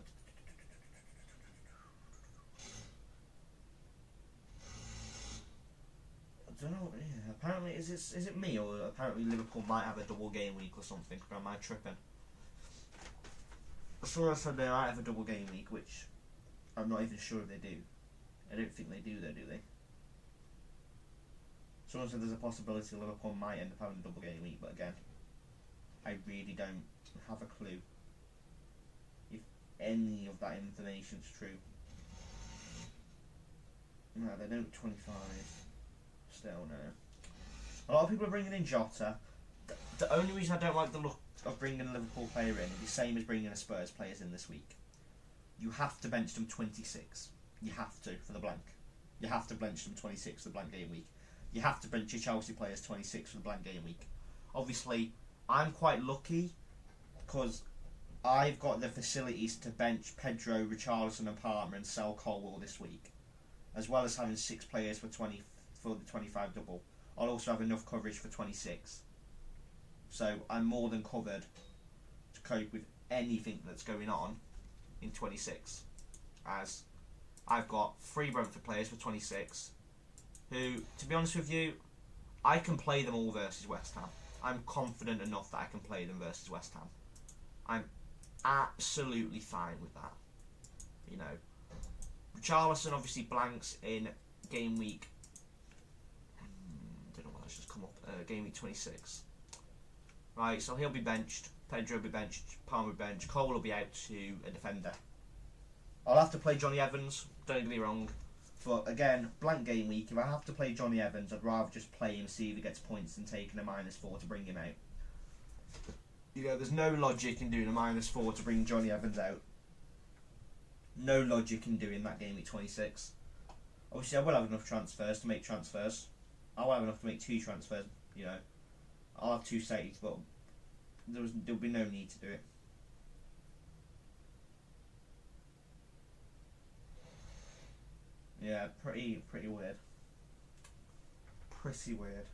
I don't know. Yeah, apparently, is it me, or apparently Liverpool might have a double game week or something? Or am I tripping? I saw said they might have a double game week, which I'm not even sure if they do. I don't think they do, though, do they? Someone said there's a possibility Liverpool might end up having a double game week, but again, I really don't have a clue if any of that information's true. No, they don't 25. Still, no. A lot of people are bringing in Jota. The only reason I don't like the look of bringing a Liverpool player in is the same as bringing a Spurs players in this week. You have to bench them 26. You have to, for the blank. You have to bench them 26 for the blank game week. You have to bench your Chelsea players 26 for the blank game week. Obviously, I'm quite lucky because I've got the facilities to bench Pedro, Richarlison and Palmer and sell Colwell this week, as well as having 6 players for the 25 double. I'll also have enough coverage for 26. So I'm more than covered to cope with anything that's going on in 26. As I've got 3 Brentford players for 26, who, to be honest with you, I can play them all versus West Ham. I'm confident enough that I can play them versus West Ham. I'm absolutely fine with that. You know, Richarlison obviously blanks in game week. Don't know why that's just come up. Game week 26. Right, so he'll be benched. Pedro will be benched. Palmer will be benched. Cole will be out to a defender. I'll have to play Johnny Evans. Don't get me wrong. But again, blank game week. If I have to play Johnny Evans, I'd rather just play him, see if he gets points, than taking a -4 to bring him out. You know, there's no logic in doing a -4 to bring Johnny Evans out. No logic in doing that game week 26. Obviously, I will have enough transfers to make transfers. I will have enough to make 2 transfers. You know, I'll have 2 saves, but there'll be no need to do it. Yeah, pretty weird. Pretty weird.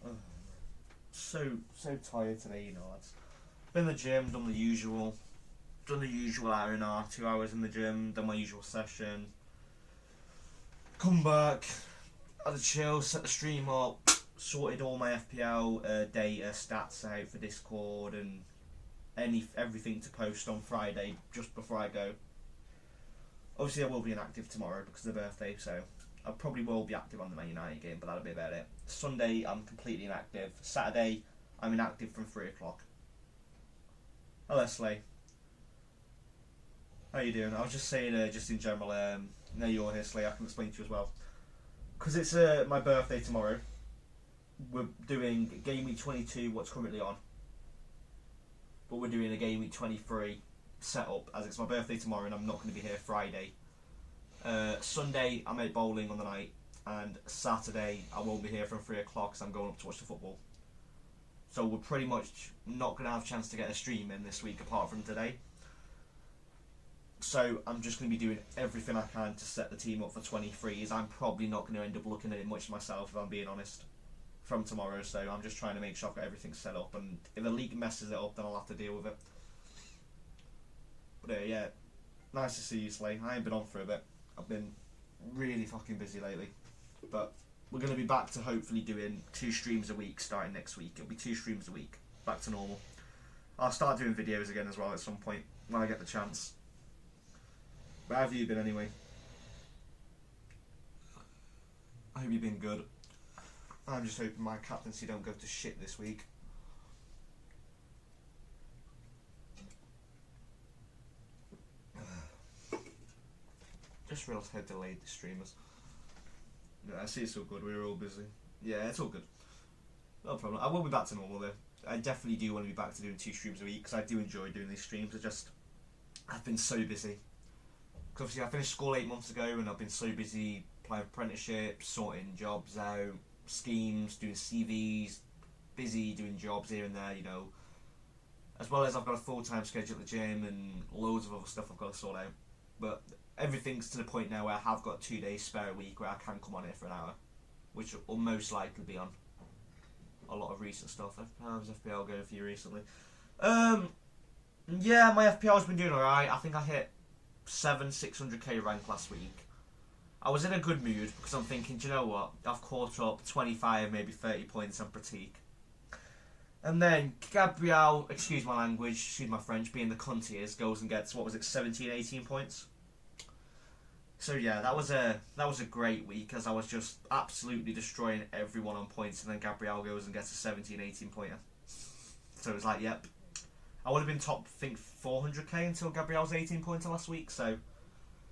Ugh. So tired today, you know, lads. Been in the gym, done the usual hour and a half, 2 hours in the gym, done my usual session. Come back, had a chill, set the stream up, sorted all my FPL data, stats out for Discord and everything to post on Friday just before I go. Obviously I will be inactive tomorrow because of the birthday, so I probably will be active on the Man United game, but that'll be about it. Sunday I'm completely inactive. Saturday I'm inactive from 3 o'clock. Hi Leslie. How you doing? I was just saying, just in general, now you're here, Slay, I can explain to you as well. Because it's my birthday tomorrow, we're doing Game Week 22, what's currently on. But we're doing a Game Week 23 setup, as it's my birthday tomorrow and I'm not going to be here Friday. Sunday, I'm out bowling on the night, and Saturday, I won't be here from 3 o'clock because I'm going up to watch the football. So we're pretty much not going to have a chance to get a stream in this week apart from today. So I'm just going to be doing everything I can to set the team up for 23s. I'm probably not going to end up looking at it much myself, if I'm being honest, from tomorrow. So I'm just trying to make sure I've got everything set up, and if the league messes it up, then I'll have to deal with it. But yeah, nice to see you, Slay. I ain't been on for a bit. I've been really fucking busy lately. But we're going to be back to hopefully doing 2 streams a week starting next week. It'll be 2 streams a week, back to normal. I'll start doing videos again as well at some point when I get the chance. But how have you been anyway? I hope you've been good. I'm just hoping my captaincy don't go to shit this week. Just realised how delayed the stream is. Yeah, I see it's all good. We were all busy. Yeah, it's all good. No problem. I will be back to normal though. I definitely do want to be back to doing 2 streams a week because I do enjoy doing these streams. I've been so busy. Because obviously I finished school 8 months ago and I've been so busy applying apprenticeships, sorting jobs out, schemes, doing CVs, busy doing jobs here and there, you know. As well as I've got a full-time schedule at the gym and loads of other stuff I've got to sort out. But everything's to the point now where I have got 2 days spare a week where I can come on here for an hour, which will most likely be on a lot of recent stuff. How's FPL going for you recently? Yeah, my FPL's been doing alright. I think I hit 600k rank last week. I was in a good mood because I'm thinking, do you know what? I've caught up 25, maybe 30 points on Pratik. And then Gabriel, excuse my language, excuse my French, being the cunt he is, goes and gets, what was it, 17, 18 points? So yeah, that was a great week as I was just absolutely destroying everyone on points, and then Gabriel goes and gets a 17, 18 pointer. So it was like, yep. I would have been top, I think, 400k until Gabriel's 18 pointer last week, so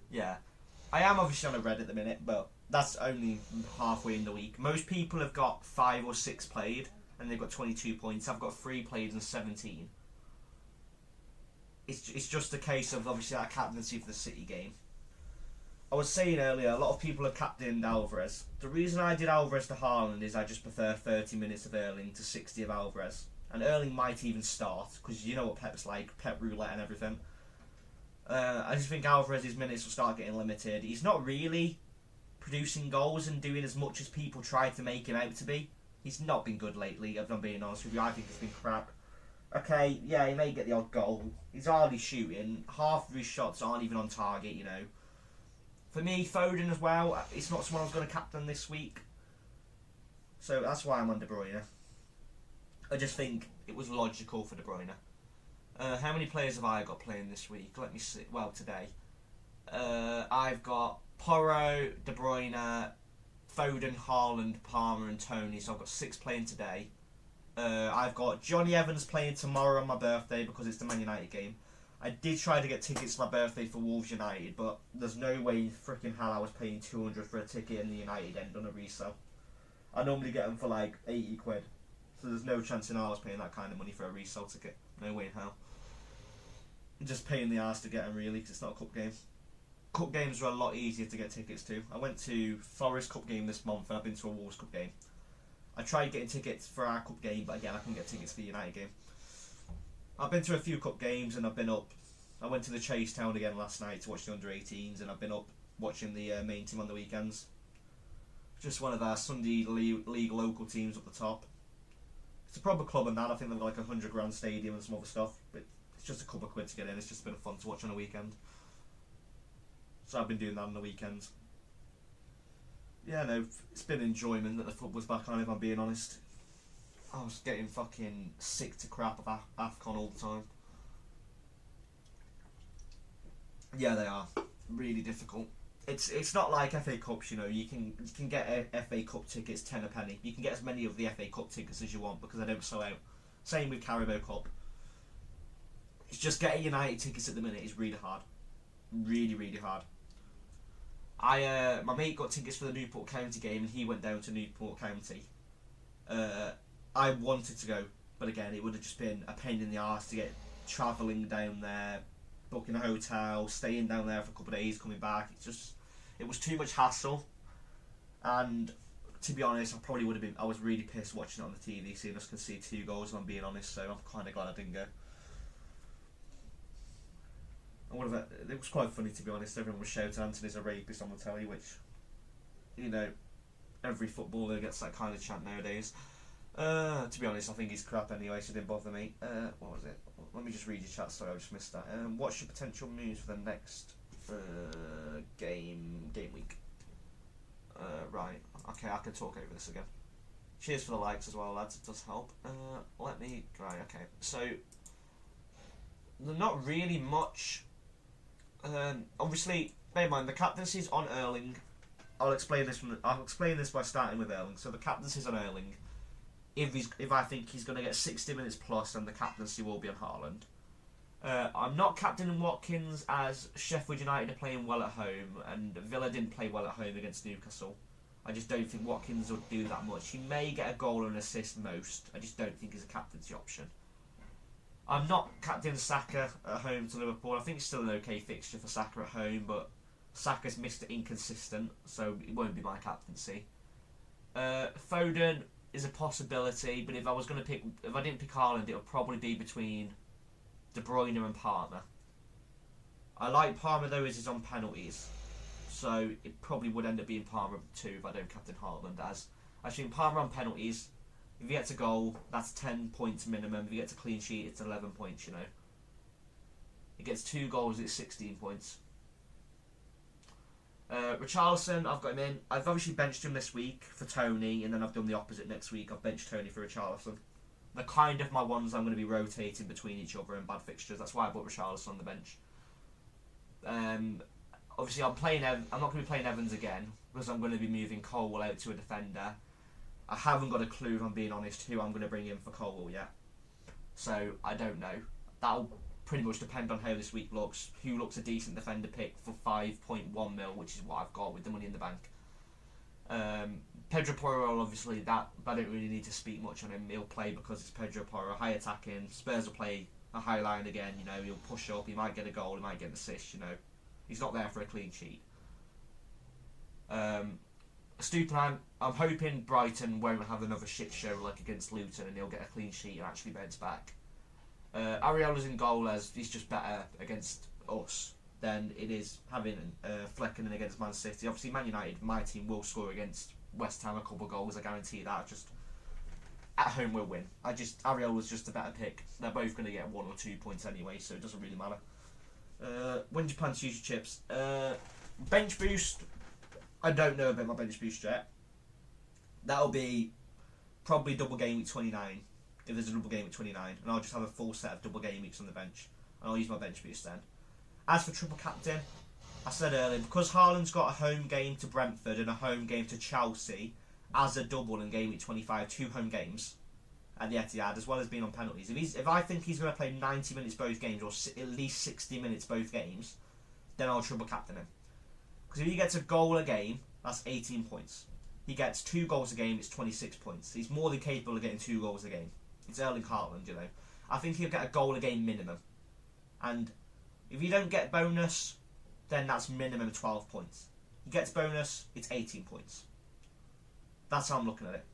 yeah. I am obviously on a red at the minute, but that's only halfway in the week. Most people have got 5 or 6 played, and they've got 22 points. I've got 3 played and 17. It's just a case of, obviously, that captaincy for the City game. I was saying earlier, a lot of people have captained Alvarez. The reason I did Alvarez to Haaland is I just prefer 30 minutes of Erling to 60 of Alvarez. And Erling might even start, because you know what Pep's like, Pep roulette and everything. I just think Alvarez's minutes will start getting limited. He's not really producing goals and doing as much as people try to make him out to be. He's not been good lately, if I'm being honest with you. I think it's been crap. Okay, yeah, he may get the odd goal. He's hardly shooting. Half of his shots aren't even on target, you know. For me, Foden as well, it's not someone I was going to captain this week. So that's why I'm on De Bruyne. I just think it was logical for De Bruyne. How many players have I got playing this week? Let me see. Well, today. I've got Porro, De Bruyne, Foden, Haaland, Palmer and Tony. So I've got 6 playing today. I've got Johnny Evans playing tomorrow on my birthday because it's the Man United game. I did try to get tickets for my birthday for Wolves United, but there's no way in freaking hell I was paying 200 for a ticket in the United end on a resale. I normally get them for like 80 quid. So there's no chance in hell I was paying that kind of money for a resale ticket. No way in hell. Just paying the arse to get them really, because it's not a cup game. Cup games are a lot easier to get tickets to. I went to Forest Cup game this month and I've been to a Wolves Cup game. I tried getting tickets for our cup game, but again I couldn't get tickets for the United game. I've been to a few cup games and I've been up. I went to the Chase Town again last night to watch the under-18s, and I've been up watching the main team on the weekends. Just one of our Sunday league local teams up the top. It's a proper club and that. I think they've got like a 100 grand stadium and some other stuff, but it's just a couple of quid to get in. It's just been fun to watch on a weekend. So I've been doing that on the weekends. Yeah, no, it's been enjoyment that the football's back on, if I'm being honest. I was getting fucking sick to crap of AFCON all the time. Yeah, they are. Really difficult. It's not like FA Cups, you know. You can get FA Cup tickets 10 a penny. You can get as many of the FA Cup tickets as you want because they don't sell out. Same with Carabao Cup. It's just getting United tickets at the minute is really hard. Really, really hard. My mate got tickets for the Newport County game and he went down to Newport County. I wanted to go, but again, it would have just been a pain in the arse to get travelling down there, booking a hotel, staying down there for a couple of days, coming back. It was too much hassle. And to be honest, I was really pissed watching it on the TV, seeing us concede 2 goals, if I'm being honest, so I'm kind of glad I didn't go. It was quite funny, to be honest. Everyone was shouting Anthony's a rapist on the telly, which, you know, every footballer gets that kind of chant nowadays. To be honest, I think he's crap anyway, so it didn't bother me. What was it? Let me just read your chat, sorry, I just missed that. What's your potential moves for the next game week? Right, okay, I can talk over this again. Cheers for the likes as well, lads, it does help. Right, okay. So, not really much. Obviously, bear in mind, the captaincy's on Erling. I'll explain this by starting with Erling. So the captaincy's on Erling. If I think he's going to get 60 minutes plus, then the captaincy will be on Haaland. I'm not captaining Watkins as Sheffield United are playing well at home, and Villa didn't play well at home against Newcastle. I just don't think Watkins will do that much. He may get a goal or an assist most. I just don't think he's a captaincy option. I'm not captaining Saka at home to Liverpool. I think it's still an okay fixture for Saka at home, but Saka's Mr. Inconsistent, so it won't be my captaincy. Foden is a possibility, but if I didn't pick Haaland, it would probably be between De Bruyne and Palmer. I like Palmer though as he's on penalties, so it probably would end up being Palmer 2 if I don't captain Haaland. As I think Palmer on penalties, if he gets a goal, that's 10 points minimum. If he gets a clean sheet, it's 11 points. You know, he gets 2 goals, it's 16 points. Richarlison, I've got him in. I've obviously benched him this week for Tony, and then I've done the opposite next week. I've benched Tony for Richarlison. They're kind of my ones I'm going to be rotating between each other in bad fixtures. That's why I put Richarlison on the bench. Obviously, I'm not going to be playing Evans again because I'm going to be moving Colwell out to a defender. I haven't got a clue, if I'm being honest, who I'm going to bring in for Colwell yet. So I don't know. That'll pretty much depend on how this week looks. Who looks a decent defender pick for 5.1 mil, which is what I've got with the money in the bank. Pedro Porro, obviously, that I don't really need to speak much on him. He'll play because it's Pedro Porro, high attacking. Spurs will play a high line again. You know, he'll push up. He might get a goal. He might get an assist. You know, he's not there for a clean sheet. Stuplan, I'm hoping Brighton won't have another shit show like against Luton, and he'll get a clean sheet and actually bounce back. Ariola's in goal as he's just better against us than it is having Flecken against Man City. Obviously, Man United, my team, will score against West Ham a couple of goals. I guarantee that. Just at home we'll win. Ariola's just a better pick. They're both going to get 1 or 2 points anyway, so it doesn't really matter. When do you plan to use your chips? Bench boost. I don't know about my bench boost yet. That'll be probably double game week 29. If there's a double game week 29, and I'll just have a full set of double game weeks on the bench, and I'll use my bench boost then. As for triple captain, I said earlier, because Haaland's got a home game to Brentford and a home game to Chelsea as a double in game week 25, 2 home games at the Etihad, as well as being on penalties. If I think he's going to play 90 minutes both games, or at least 60 minutes both games, then I'll triple captain him. Because if he gets a goal a game, that's 18 points. He gets 2 goals a game, it's 26 points. He's more than capable of getting 2 goals a game. It's Erling Haaland, you know. I think he'll get a goal a game minimum. And if you don't get bonus, then that's minimum 12 points. He gets bonus, it's 18 points. That's how I'm looking at it.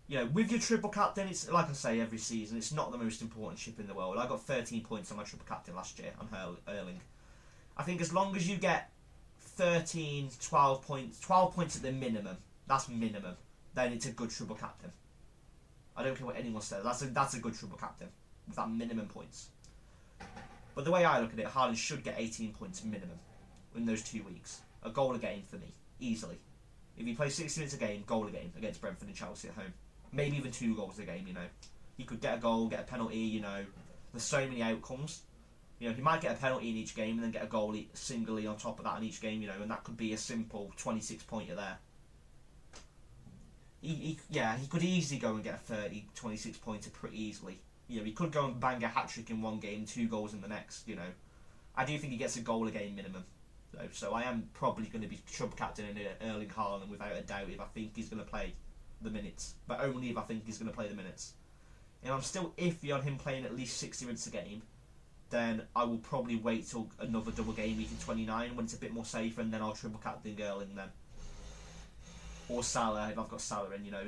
You know, with your triple captain, it's like I say every season, it's not the most important ship in the world. I got 13 points on my triple captain last year on Erling. I think as long as you get 13, 12 points at the minimum, that's minimum, then it's a good triple captain. I don't care what anyone says. That's a good triple captain with that minimum points. But the way I look at it, Haaland should get 18 points minimum in those 2 weeks. A goal a game for me, easily. If he plays 60 minutes a game, goal a game against Brentford and Chelsea at home. Maybe even 2 goals a game, you know. He could get a goal, get a penalty, you know. There's so many outcomes. You know, he might get a penalty in each game and then get a goal singly on top of that in each game, you know, and that could be a simple 26-pointer there. He could easily go and get a 30, 26-pointer pretty easily. You know, he could go and bang a hat-trick in one game, 2 goals in the next, you know. I do think he gets a goal a game minimum, though, so I am probably going to be triple captain in Erling Haaland without a doubt if I think he's going to play the minutes, but only if I think he's going to play the minutes. And I'm still iffy on him playing at least 60 minutes a game. Then I will probably wait till another double game week in 29 when it's a bit more safer, and then I'll triple captain Erling then. Or Salah, if I've got Salah in, you know,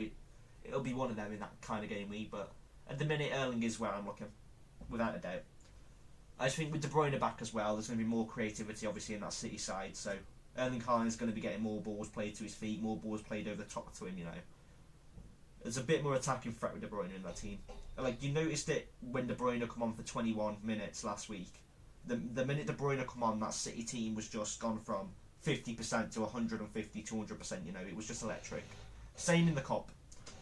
it'll be one of them in that kind of game week, but at the minute Erling is where I'm looking, without a doubt. I just think with De Bruyne back as well, there's going to be more creativity obviously in that City side, so Erling Haaland is going to be getting more balls played to his feet, more balls played over the top to him, you know. There's a bit more attacking threat with De Bruyne in that team. Like, you noticed it when De Bruyne come on for 21 minutes last week. The minute De Bruyne come on, that City team was just gone from 50% to 150, 200%, you know. It was just electric. Same in the Cup.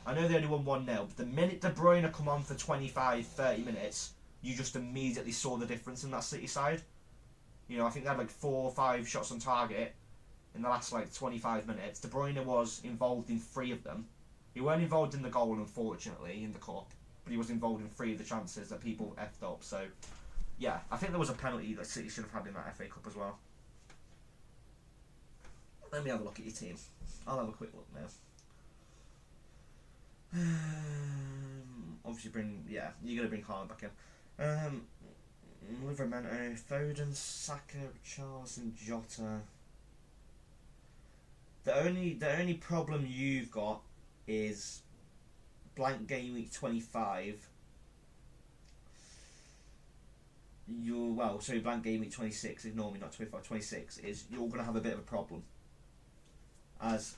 I know they only won 1-0, but the minute De Bruyne come on for 25, 30 minutes, you just immediately saw the difference in that City side. You know, I think they had like 4 or 5 shots on target in the last like 25 minutes. De Bruyne was involved in 3 of them. He weren't involved in the goal, unfortunately, in the Cup, but he was involved in 3 of the chances that people effed up. So, yeah, I think there was a penalty that City should have had in that FA Cup as well. Let me have a look at your team. I'll have a quick look now. Obviously, you're going to bring Haaland back in. Livramento, Foden, Saka, Richarlison, Jota. The only problem you've got is blank game week 25. so blank game week 26, ignore me, not 25, 26, is you're going to have a bit of a problem. As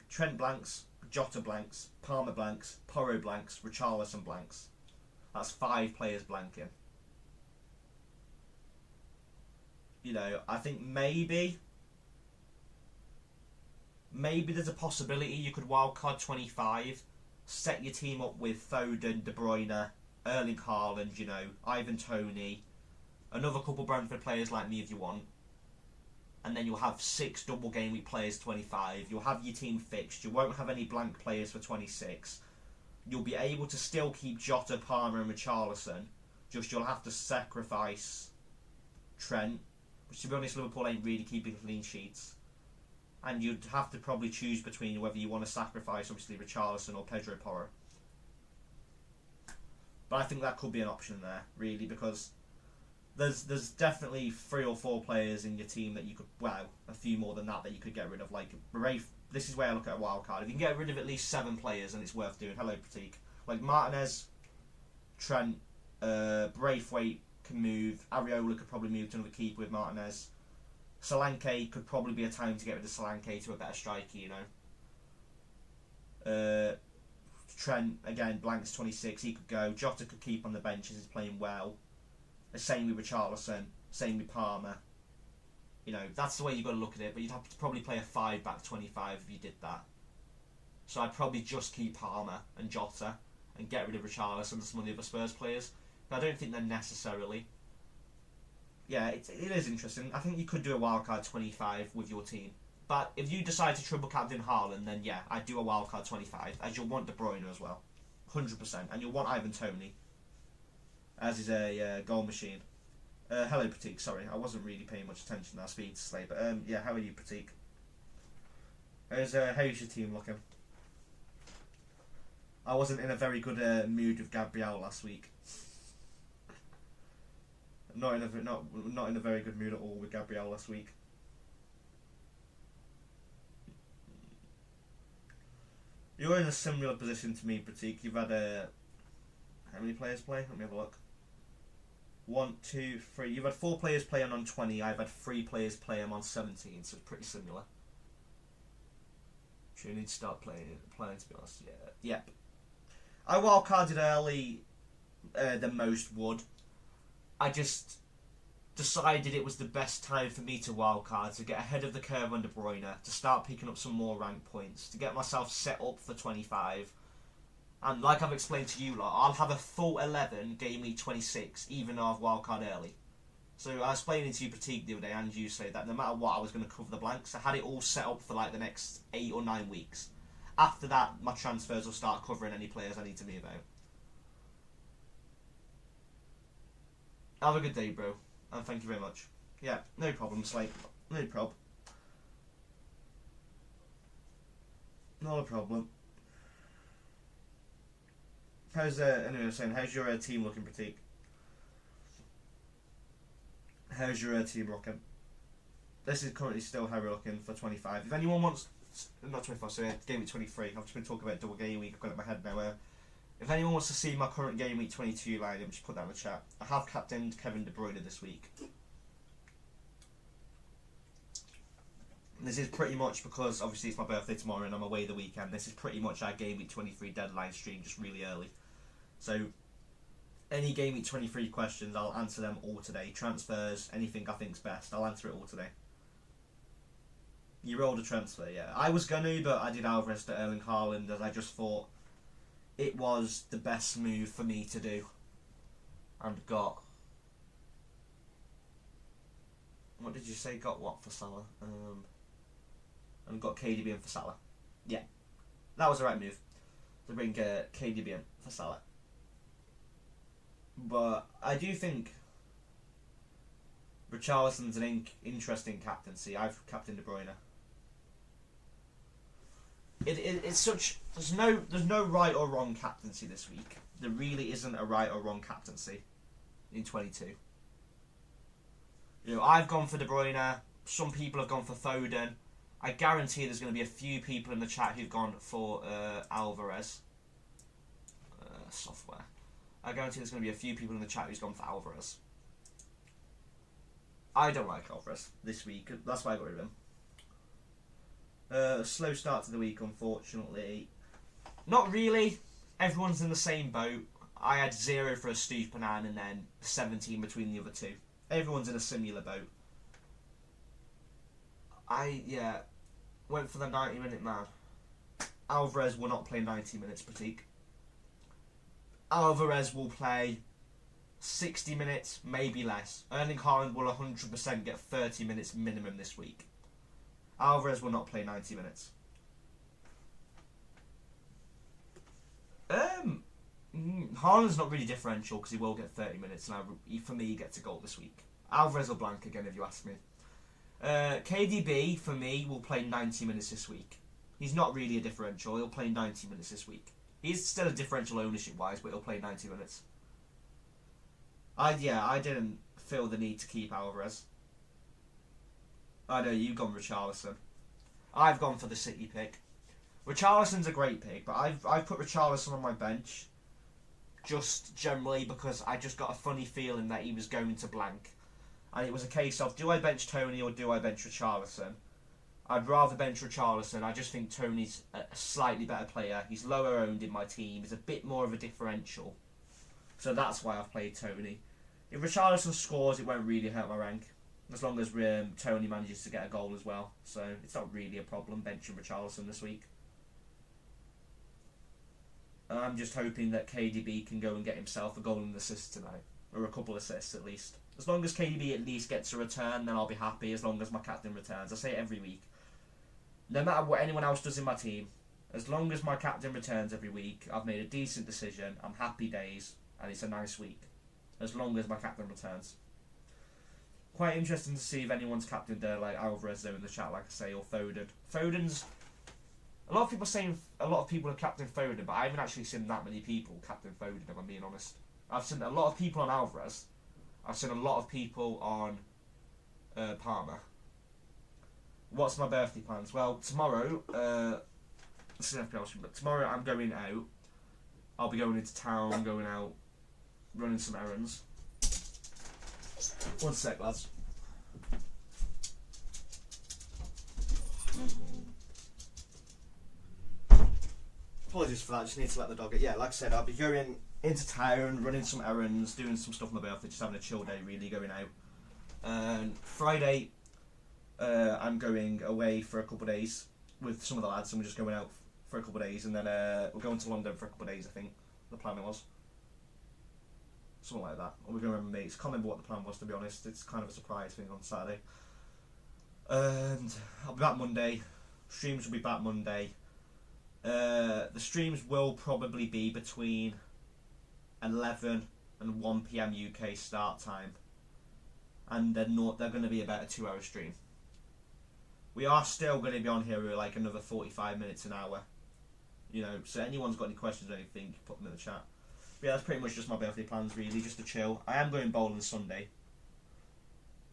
Trent blanks, Jota blanks, Palmer blanks, Porro blanks, Richarlison blanks. That's 5 players blanking. You know, I think maybe there's a possibility you could wildcard 25, set your team up with Foden, De Bruyne, Erling Haaland, you know, Ivan Toney, another couple Brentford players like me if you want, and then you'll have 6 double game week players 25. You'll have your team fixed. You won't have any blank players for 26. You'll be able to still keep Jota, Palmer and Richarlison, just you'll have to sacrifice Trent, which to be honest Liverpool ain't really keeping clean sheets. And you'd have to probably choose between whether you want to sacrifice, obviously, Richarlison or Pedro Porro. But I think that could be an option there, really, because there's definitely 3 or 4 players in your team that you could, well, a few more than that you could get rid of. Like, this is where I look at a wild card. If you can get rid of at least 7 players, then it's worth doing. Hello, Pratik. Like, Martinez, Trent, Braithwaite can move. Areola could probably move to another keeper with Martinez. Solanke could probably be a time to get rid of Solanke to a better striker, you know. Trent, again, blanks 26, he could go. Jota could keep on the bench as he's playing well. Same with Richarlison, same with Palmer. You know, that's the way you've got to look at it, but you'd have to probably play a 5-back 25 if you did that. So I'd probably just keep Palmer and Jota and get rid of Richarlison and some of the other Spurs players. But I don't think they're necessarily. Yeah, it is interesting. I think you could do a wildcard 25 with your team. But if you decide to triple captain Haaland, then yeah, I'd do a wildcard 25, as you'll want De Bruyne as well. 100%. And you'll want Ivan Toney, as is a goal machine. Hello, Pratik. Sorry, I wasn't really paying much attention to our speed display. But yeah, how are you, Pratik? How's your team looking? I wasn't in a very good mood with Gabriel last week. Not in a very good mood at all with Gabriel last week. You're in a similar position to me, Pratik. You've had how many players play? Let me have a look. 1, 2, 3. You've had 4 players playing on 20. I've had 3 players playing on 17, so it's pretty similar. Sure, you need to start playing to be honest. Yeah. Yep. I wildcarded early than most would. I just decided it was the best time for me to wildcard, to get ahead of the curve on De Bruyne, to start picking up some more rank points, to get myself set up for 25. And like I've explained to you lot, I'll have a full 11 game week 26, even though I've wildcard early. So I was explaining to you, Pratik, the other day, and you say that no matter what, I was going to cover the blanks. I had it all set up for like the next 8 or 9 weeks. After that, my transfers will start covering any players I need to move out. Have a good day, bro. And thank you very much. Yeah, no problem, Slate. No prob. Not a problem. How's anyway, I was saying, how's your team looking, Pratik? How's your team looking? This is currently still how we're looking for 25. If anyone wants, not 25, so game week 23. I've just been talking about double game week. I've got it in my head now. If anyone wants to see my current game week 22 line, just put that in the chat. I have captained Kevin De Bruyne this week. This is pretty much because obviously it's my birthday tomorrow and I'm away the weekend. This is pretty much our game week 23 deadline stream, just really early. So any game week 23 questions, I'll answer them all today. Transfers, anything I think's best, I'll answer it all today. You rolled a transfer, yeah. I was gonna, but I did Alvarez to Erling Haaland as I just thought it was the best move for me to do. And got... What did you say? Got what for Salah? And got KDB in for Salah. Yeah. That was the right move. To bring KDB in for Salah. But I do think Richarlison's an interesting captaincy. I've captained De Bruyne. It's such there's no right or wrong captaincy this week. There really isn't a right or wrong captaincy in 22. You know, I've gone for De Bruyne. Some people have gone for Foden. I guarantee there's going to be a few people in the chat who've gone for Alvarez. Software. I guarantee there's going to be a few people in the chat who's gone for Alvarez. I don't like Alvarez this week. That's why I got rid of him. Slow start to the week, unfortunately. Not really. Everyone's in the same boat. I had 0 for a Stupinan and then 17 between the other two. Everyone's in a similar boat. I went for the 90-minute man. Alvarez will not play 90 minutes, Pratik. Alvarez will play 60 minutes, maybe less. Erling Haaland will 100% get 30 minutes minimum this week. Alvarez will not play 90 minutes. Haaland's not really differential because he will get 30 minutes, and for me, he gets a goal this week. Alvarez will blank again if you ask me. KDB, for me, will play 90 minutes this week. He's not really a differential. He'll play 90 minutes this week. He's still a differential ownership-wise, but he'll play 90 minutes. I didn't feel the need to keep Alvarez. I know, you've gone Richarlison. I've gone for the City pick. Richarlison's a great pick, but I've put Richarlison on my bench just generally because I just got a funny feeling that he was going to blank. And it was a case of, do I bench Tony or do I bench Richarlison? I'd rather bench Richarlison. I just think Tony's a slightly better player. He's lower owned in my team. He's a bit more of a differential. So that's why I've played Tony. If Richarlison scores, it won't really hurt my rank. As long as Tony manages to get a goal as well. So it's not really a problem benching Richarlison this week. I'm just hoping that KDB can go and get himself a goal and assist tonight. Or a couple assists at least. As long as KDB at least gets a return, then I'll be happy as long as my captain returns. I say it every week. No matter what anyone else does in my team, as long as my captain returns every week, I've made a decent decision, I'm happy days, and it's a nice week. As long as my captain returns. Quite interesting to see if anyone's captained like Alvarez though in the chat, like I say, or Foden. Foden's... A lot of people have captained Foden, but I haven't actually seen that many people captain Foden, if I'm being honest. I've seen a lot of people on Alvarez. I've seen a lot of people on Palmer. What's my birthday plans? Well, tomorrow, tomorrow I'm going out. I'll be going into town, going out, running some errands. One sec, lads. Apologies for that, just need to let the dog out. Yeah, like I said, I'll be going into town, running some errands, doing some stuff on my birthday, just having a chill day, really, going out. And Friday, I'm going away for a couple of days with some of the lads, and we're just going out for a couple of days, and then we're going to London for a couple of days, I think, the plan was. Something like that. Or we're going with my mates. Can't remember what the plan was, to be honest. It's kind of a surprise thing on Saturday. And I'll be back Monday. Streams will be back Monday. The streams will probably be between 11 and 1 PM UK start time, and they're going to be about a 2-hour stream. We are still going to be on here with like another 45 minutes, an hour, you know, so anyone's got any questions or anything, put them in the chat. But yeah, that's pretty much just my birthday plans, really, just to chill. I am going bowling Sunday.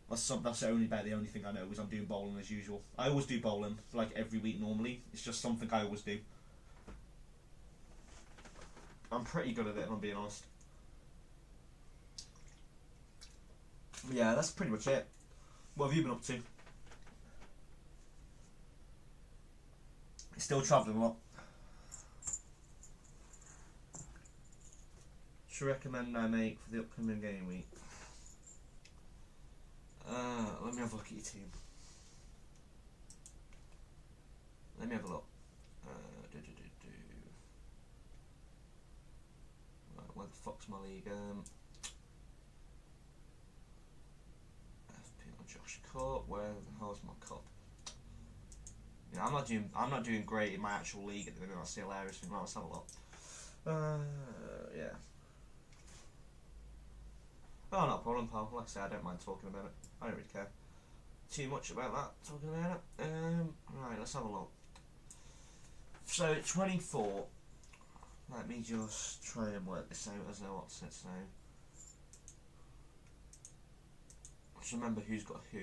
That's the only thing I know is I'm doing bowling as usual. I always do bowling like every week normally. It's just something I always do. I'm pretty good at it, if I'm being honest. But yeah, that's pretty much it. What have you been up to? Still travelling a lot. Should recommend I make for the upcoming game week. Let me have a look at your team. Let me have a look. Right, where the fuck's my league? FP on Josh Cup. Where the hell's my cup? Yeah, I'm not doing great in my actual league at the minute. That's the hilarious thing. Right, let's have a look. Yeah. Oh, not a problem, pal. Like I say, I don't mind talking about it. I don't really care too much about that, talking about it. Right, let's have a look. So, 24. Let me just try and work this out as I what's it now. Just remember who's got who.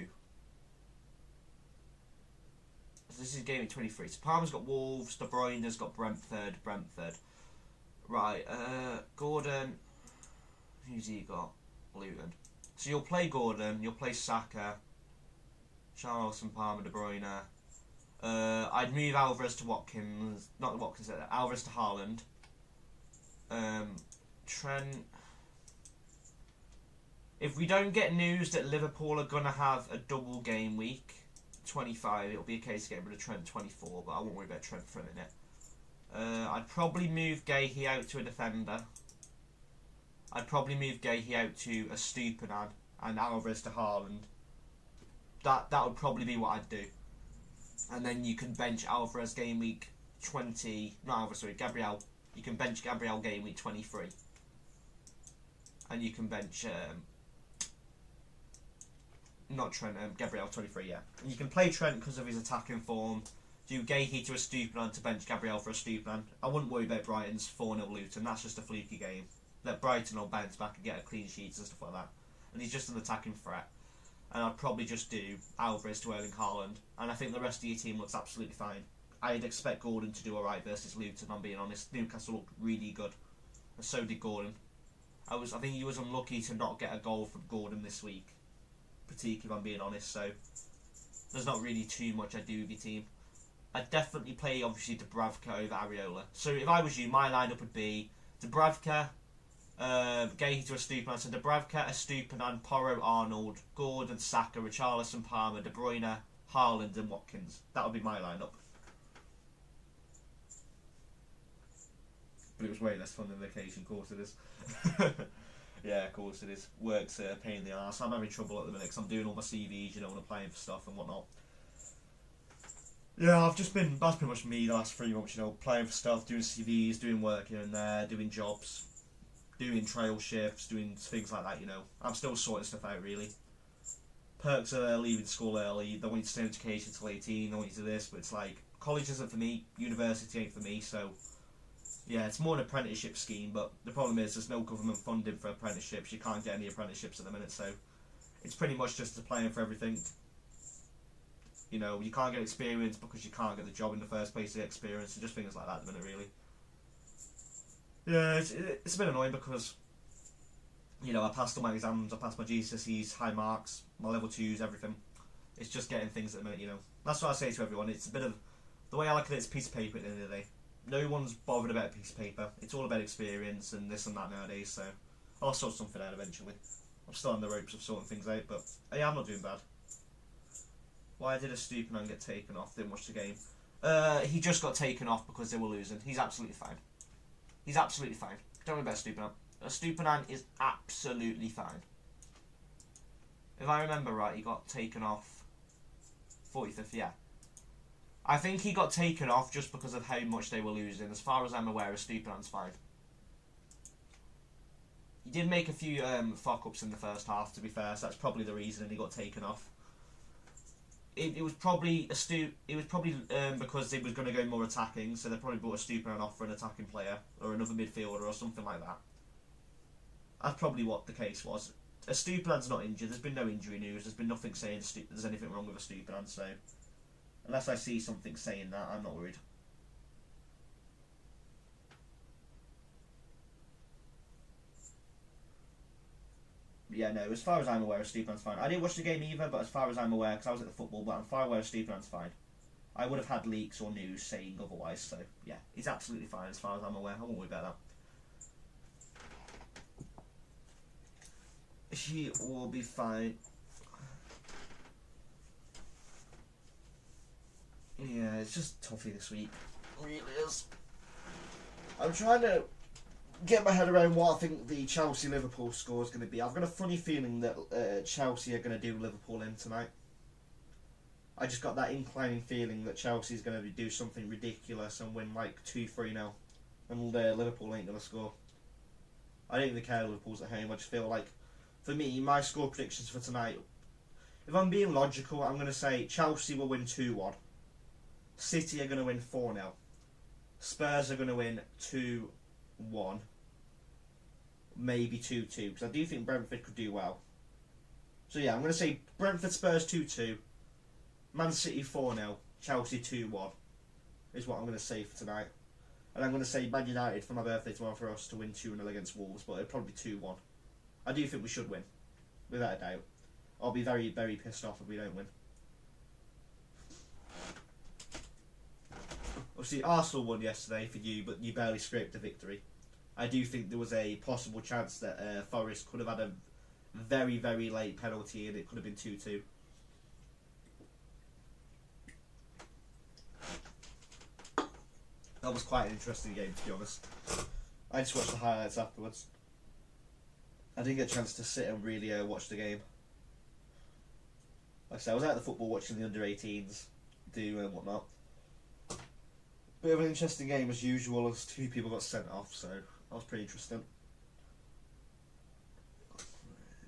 So this is GW23. So Palmer's got Wolves, De Bruyne's got Brentford. Right, Gordon. Who's he got? Luton. So you'll play Gordon, you'll play Saka, Charleston, Palmer, De Bruyne. I'd move Alvarez to Watkins, not Watkins, Alvarez to Haaland. Trent. If we don't get news that Liverpool are going to have a double game week, 25, it'll be a case of getting rid of Trent 24, but I won't worry about Trent for a minute. I'd probably move Gahey out to a defender. I'd probably move Gahey out to a Stupinan and Alvarez to Haaland. That would probably be what I'd do. And then you can bench Alvarez game week 20... Not Alvarez, sorry, Gabriel. You can bench Gabriel game week 23. And you can bench... not Trent, Gabriel 23, yeah. And you can play Trent because of his attacking form. Do Gahey to a Stupinan to bench Gabriel for a Stupinan. I wouldn't worry about Brighton's 4-0 Luton. That's just a fluky game. Let Brighton will bounce back and get a clean sheet and stuff like that. And he's just an attacking threat. And I'd probably just do Alvarez to Erling Haaland. And I think the rest of your team looks absolutely fine. I'd expect Gordon to do alright versus Luton, I'm being honest. Newcastle looked really good. And so did Gordon. I think he was unlucky to not get a goal from Gordon this week. Particularly if I'm being honest. So there's not really too much I do with your team. I'd definitely play, obviously, Dubravka over Areola. So if I was you, my lineup would be Dubravka, Gahey to a Stupinan. So Dubravka, a Stupinan, Porro, Arnold, Gordon, Saka, Richarlison, Palmer, De Bruyne, Haaland and Watkins. That would be my lineup. But it was way less fun than vacation, of course it is. Yeah, of course it is. Work's a pain in the arse. I'm having trouble at the minute because I'm doing all my CVs, you know, and applying for stuff and whatnot. Yeah, that's pretty much me the last 3 months, you know, applying for stuff, doing CVs, doing work here and there, doing jobs, doing trial shifts, doing things like that, you know. I'm still sorting stuff out, really. Perks are leaving school early, they want you to stay in education until 18, they want you to do this, but it's like, college isn't for me, university ain't for me, so... Yeah, it's more an apprenticeship scheme, but the problem is there's no government funding for apprenticeships, you can't get any apprenticeships at the minute, so... It's pretty much just applying for everything. You know, you can't get experience because you can't get the job in the first place to get experience, and just things like that at the minute, really. Yeah, it's a bit annoying because, you know, I passed all my exams, I passed my GCSEs, high marks, my level 2s, everything. It's just getting things at the minute, you know. That's what I say to everyone, it's a bit of... The way I look at it, it's a piece of paper at the end of the day. No one's bothered about a piece of paper. It's all about experience and this and that nowadays, so... I'll sort something out eventually. I'm still on the ropes of sorting things out, but... Yeah, I'm not doing bad. Why did a Stupinan get taken off? Didn't watch the game. He just got taken off because they were losing. He's absolutely fine. He's absolutely fine. Don't worry about Stupinan. A Stupinan is absolutely fine. If I remember right, he got taken off 45th, yeah. I think he got taken off just because of how much they were losing. As far as I'm aware, a Stupinan's fine. He did make a few fuck-ups in the first half, to be fair, so that's probably the reason he got taken off. It was probably because they was going to go more attacking, so they probably brought a Stupinan off for an attacking player or another midfielder or something like that. That's probably what the case was. A Stupinan's not injured. There's been no injury news. There's been nothing saying there's anything wrong with a Stupinan. So unless I see something saying that, I'm not worried. Yeah, no, as far as I'm aware, Stupiman's fine. I didn't watch the game either, but as far as I'm aware, because I was at the football, but I'm far aware Stupiman's fine. I would have had leaks or news saying otherwise, so yeah, he's absolutely fine as far as I'm aware. I won't worry about that. He will be fine. Yeah, it's just toughy this week. It really is. I'm trying to get my head around what I think the Chelsea-Liverpool score is going to be. I've got a funny feeling that Chelsea are going to do Liverpool in tonight. I just got that inclining feeling that Chelsea's going to do something ridiculous and win like 2-3-0. And Liverpool ain't going to score. I don't even care Liverpool's at home. I just feel like, for me, my score predictions for tonight, if I'm being logical, I'm going to say Chelsea will win 2-1. City are going to win 4-0. Spurs are going to win 2-1. Maybe 2-2, because I do think Brentford could do well. So yeah, I'm going to say Brentford Spurs 2-2, Man City 4-0, Chelsea 2-1 is what I'm going to say for tonight. And I'm going to say Man United for my birthday tomorrow for us to win 2-0 against Wolves, but it'll probably be 2-1. I do think we should win. without a doubt. I'll be very, very pissed off if we don't win. Obviously, Arsenal won yesterday for you, but you barely scraped a victory. I do think there was a possible chance that Forest could have had a very, very late penalty and it could have been 2-2. That was quite an interesting game, to be honest. I just watched the highlights afterwards. I didn't get a chance to sit and really watch the game. Like I said, I was at the football watching the under-18s do and whatnot. Bit of an interesting game as usual, as 2 people got sent off, so that was pretty interesting.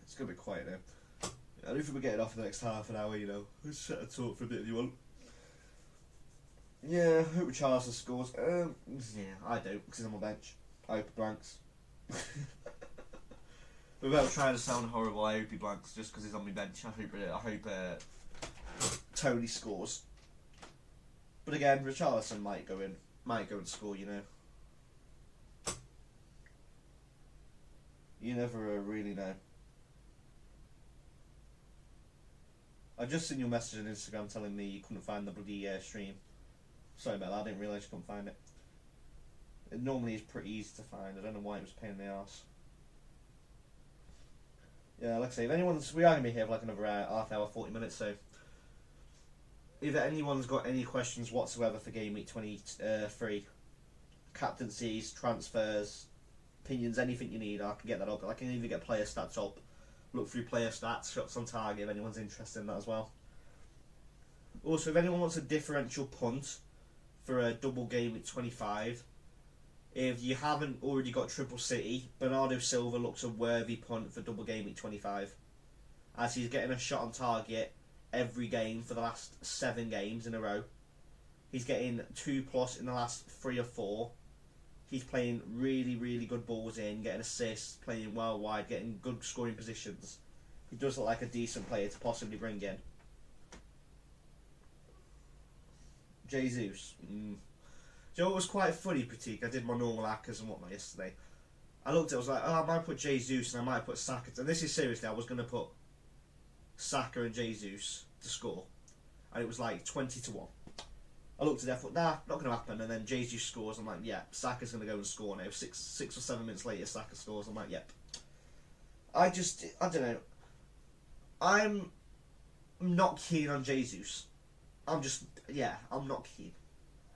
It's going to be quiet now. I don't think we're getting off in the next half an hour, you know. Let's sit and talk for a bit if you want. Yeah, I hope Richarlison scores. Yeah, I don't, because he's on my bench. I hope he blanks. Without trying to sound horrible, I hope he blanks just because he's on my bench. I hope Tony scores. But again, Richarlison might go and score, you know. You never really know. I've just seen your message on Instagram telling me you couldn't find the bloody stream. Sorry about that, I didn't realise you couldn't find it. It normally is pretty easy to find. I don't know why it was a pain in the arse. Yeah, like I say, if anyone's... We are going to be here for like another half hour, 40 minutes, so... If anyone's got any questions whatsoever for Game Week 23, captaincies, transfers, opinions, anything you need, I can get that up. I can even get player stats up. Look through player stats, shots on target, if anyone's interested in that as well. Also, if anyone wants a differential punt for a double Game Week 25... If you haven't already got Triple City, Bernardo Silva looks a worthy punt for double Game Week 25. As he's getting a shot on target every game for the last 7 games in a row. He's getting 2+ in the last 3 or 4. He's playing really, really good balls in, getting assists, playing well wide, getting good scoring positions. He does look like a decent player to possibly bring in. Jesus. Do you know what was quite funny, Pratik? I did my normal hackers and whatnot yesterday. I looked at it, I was like, oh, I might put Jesus and I might put Saka. And this is seriously, I was going to put Saka and Jesus to score. And it was like 20-1. I looked at it, I thought, nah, not going to happen. And then Jesus scores. I'm like, yeah, Saka's going to go and score now. 6 or 7 minutes later, Saka scores. I'm like, yep. I don't know. I'm not keen on Jesus. I'm not keen.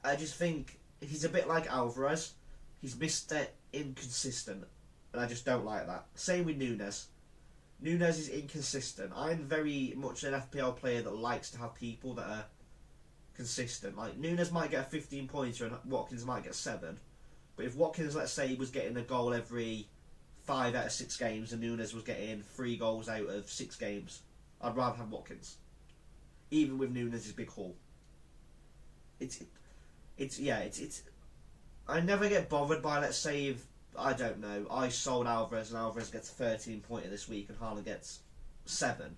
I just think he's a bit like Alvarez. He's Mr. Inconsistent, and I just don't like that. Same with Nunes. Nunes is inconsistent. I'm very much an FPL player that likes to have people that are consistent. Like, Nunes might get a 15 pointer and Watkins might get 7. But if Watkins, let's say, was getting a goal every 5 out of 6 games and Nunes was getting 3 goals out of 6 games, I'd rather have Watkins. Even with Nunes' big haul. I never get bothered by, let's say, if, I don't know, I sold Alvarez and Alvarez gets a 13 pointer this week and Haaland gets 7.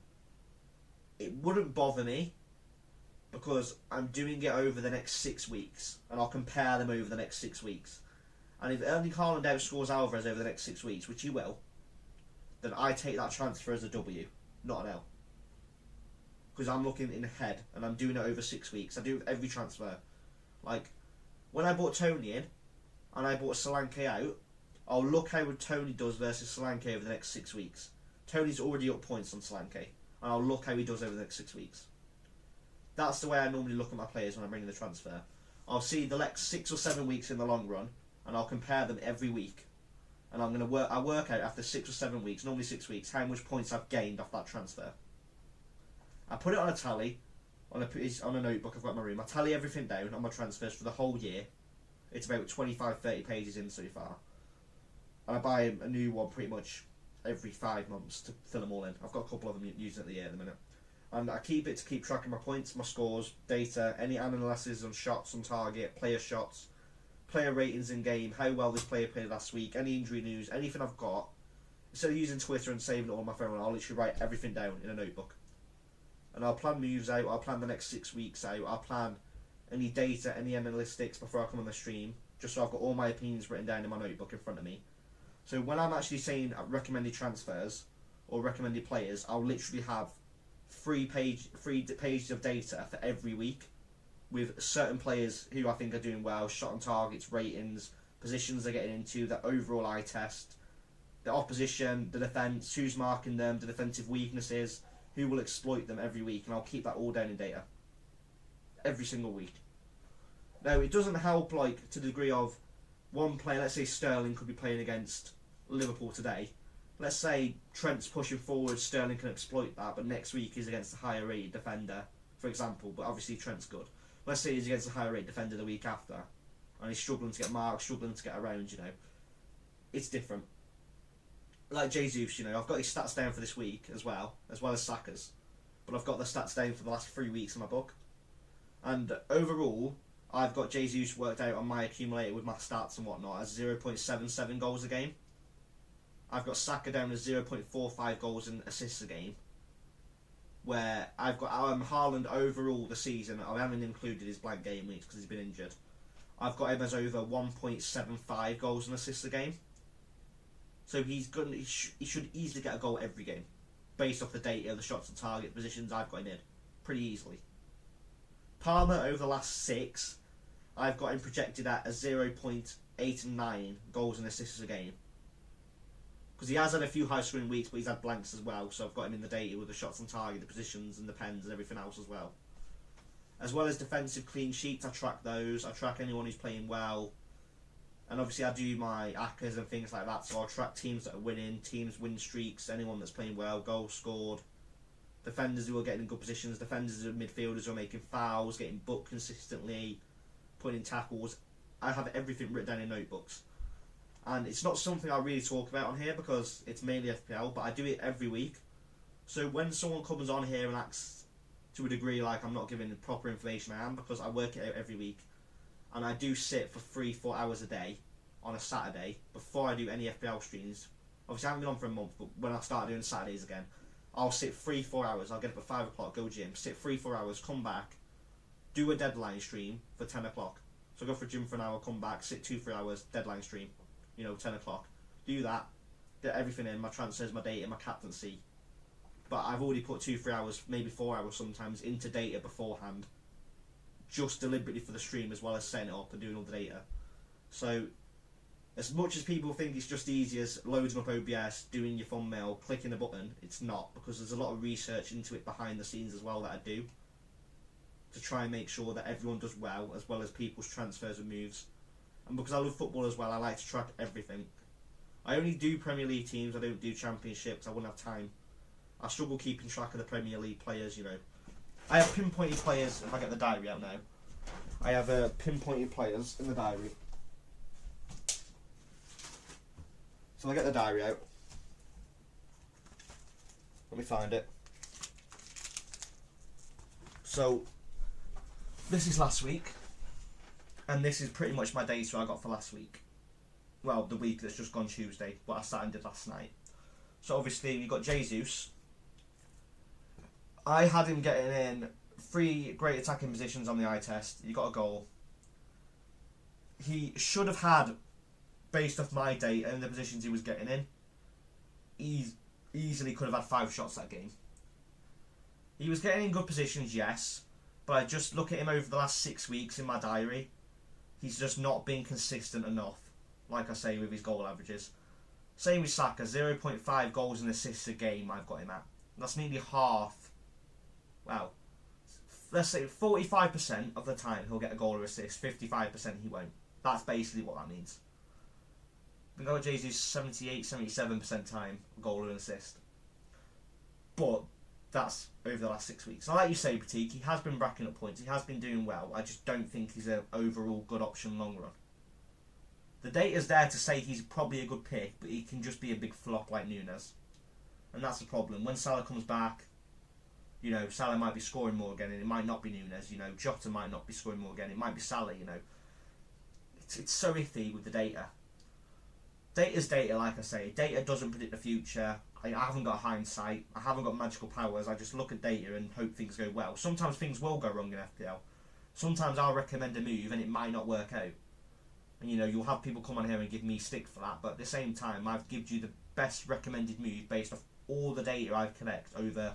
It wouldn't bother me because I'm doing it over the next 6 weeks and I'll compare them over the next 6 weeks. And if Erling Haaland outscores Alvarez over the next 6 weeks, which he will, then I take that transfer as a W, not an L. Because I'm looking in ahead and I'm doing it over 6 weeks. I do it with every transfer. Like, when I bought Tony in and I bought Solanke out, I'll look how Tony does versus Solanke over the next 6 weeks. Tony's already up points on Solanke, and I'll look how he does over the next 6 weeks. That's the way I normally look at my players when I'm bringing the transfer. I'll see the next 6 or 7 weeks in the long run, and I'll compare them every week. And I work out after 6 or 7 weeks, normally 6 weeks, how much points I've gained off that transfer. I put it on a tally. On a notebook I've got in my room. I tally everything down on my transfers for the whole year. It's about 25-30 pages in so far. And I buy a new one pretty much every 5 months to fill them all in. I've got a couple of them using at the year at the minute. And I keep it to keep track of my points, my scores, data, any analysis on shots on target, player shots, player ratings in game, how well this player played last week, any injury news, anything I've got. Instead of using Twitter and saving it all on my phone, I'll literally write everything down in a notebook. And I'll plan moves out, I'll plan the next 6 weeks out, I'll plan any data, any analytics before I come on the stream, just so I've got all my opinions written down in my notebook in front of me. So when I'm actually saying recommended transfers, or recommended players, I'll literally have three pages of data for every week with certain players who I think are doing well, shot on targets, ratings, positions they're getting into, their overall eye test, the opposition, the defence, who's marking them, the defensive weaknesses, who will exploit them every week, and I'll keep that all down in data every single week. Now, it doesn't help, like, to the degree of one player, let's say Sterling could be playing against Liverpool today. Let's say Trent's pushing forward, Sterling can exploit that, but next week he's against a higher rated defender, for example, but obviously Trent's good. Let's say he's against a higher rated defender the week after, and he's struggling to get marks, struggling to get around, you know. It's different. Like Jesus, you know, I've got his stats down for this week as well as Saka's. But I've got the stats down for the last 3 weeks in my book. And overall, I've got Jesus worked out on my accumulator with my stats and whatnot as 0.77 goals a game. I've got Saka down as 0.45 goals and assists a game. Where I've got Haaland overall the season, I haven't included his blank game weeks because he's been injured. I've got him as over 1.75 goals and assists a game. So he should easily get a goal every game, based off the data, the shots and target positions I've got him in, pretty easily. Palmer over the last 6, I've got him projected at a 0.89 goals and assists a game. Because he has had a few high scoring weeks, but he's had blanks as well, so I've got him in the data with the shots on target, the positions and the pens and everything else as well. As well as defensive clean sheets, I track those. I track anyone who's playing well. And obviously I do my ACCAs and things like that, so I'll track teams that are winning, teams win streaks, anyone that's playing well, goals scored, defenders who are getting in good positions, defenders who are midfielders who are making fouls, getting booked consistently, putting in tackles. I have everything written down in notebooks. And it's not something I really talk about on here because it's mainly FPL, but I do it every week. So when someone comes on here and acts to a degree like I'm not giving the proper information, I am, because I work it out every week. And I do sit for 3-4 hours a day on a Saturday before I do any FPL streams. Obviously I haven't been on for a month, but when I start doing Saturdays again, I'll sit 3-4 hours. I'll get up at 5 o'clock, go gym, sit 3-4 hours, come back, do a deadline stream for 10 o'clock. So I go for a gym for an hour, come back, sit 2-3 hours, deadline stream, 10 o'clock. Do that, get everything in, my transfers, my data, my captaincy. But I've already put 2-3 hours, maybe 4 hours sometimes, into data beforehand, just deliberately for the stream, as well as setting it up and doing all the data. So as much as people think it's just easy as loading up OBS, doing your thumbnail, clicking a button, it's not, because there's a lot of research into it behind the scenes as well that I do to try and make sure that everyone does well as people's transfers and moves. And because I love football as well, I like to track everything. I only do Premier League teams, I don't do Championships, I wouldn't have time. I struggle keeping track of the Premier League players, I have pinpointed players. If I get the diary out now, I have pinpointed players in the diary. So I get the diary out. Let me find it. So this is last week, and this is pretty much my data I got for last week. Well, the week that's just gone Tuesday, what I sat and did last night. So obviously you got Jesus. I had him getting in 3 great attacking positions on the eye test. He got a goal. He should have had, based off my data and the positions he was getting in, he easily could have had 5 shots that game. He was getting in good positions, yes, but I just look at him over the last 6 weeks in my diary. He's just not been consistent enough, like I say, with his goal averages. Same with Saka, 0.5 goals and assists a game I've got him at. That's nearly half. Well, let's say 45% of the time he'll get a goal or assist, 55% he won't. That's basically what that means. I think I got Jesus 78-77% time, goal and assist. But that's over the last 6 weeks. And like you say, Pratik, he has been racking up points, he has been doing well. I just don't think he's an overall good option long run. The data's there to say he's probably a good pick, but he can just be a big flop like Nunes. And that's the problem. When Salah comes back, Salah might be scoring more again, and it might not be Nunes. Jota might not be scoring more again. It might be Salah. It's so iffy with the data. Data's data, like I say. Data doesn't predict the future. I haven't got hindsight. I haven't got magical powers. I just look at data and hope things go well. Sometimes things will go wrong in FPL. Sometimes I'll recommend a move and it might not work out. And you'll have people come on here and give me stick for that. But at the same time, I've given you the best recommended move based off all the data I collect over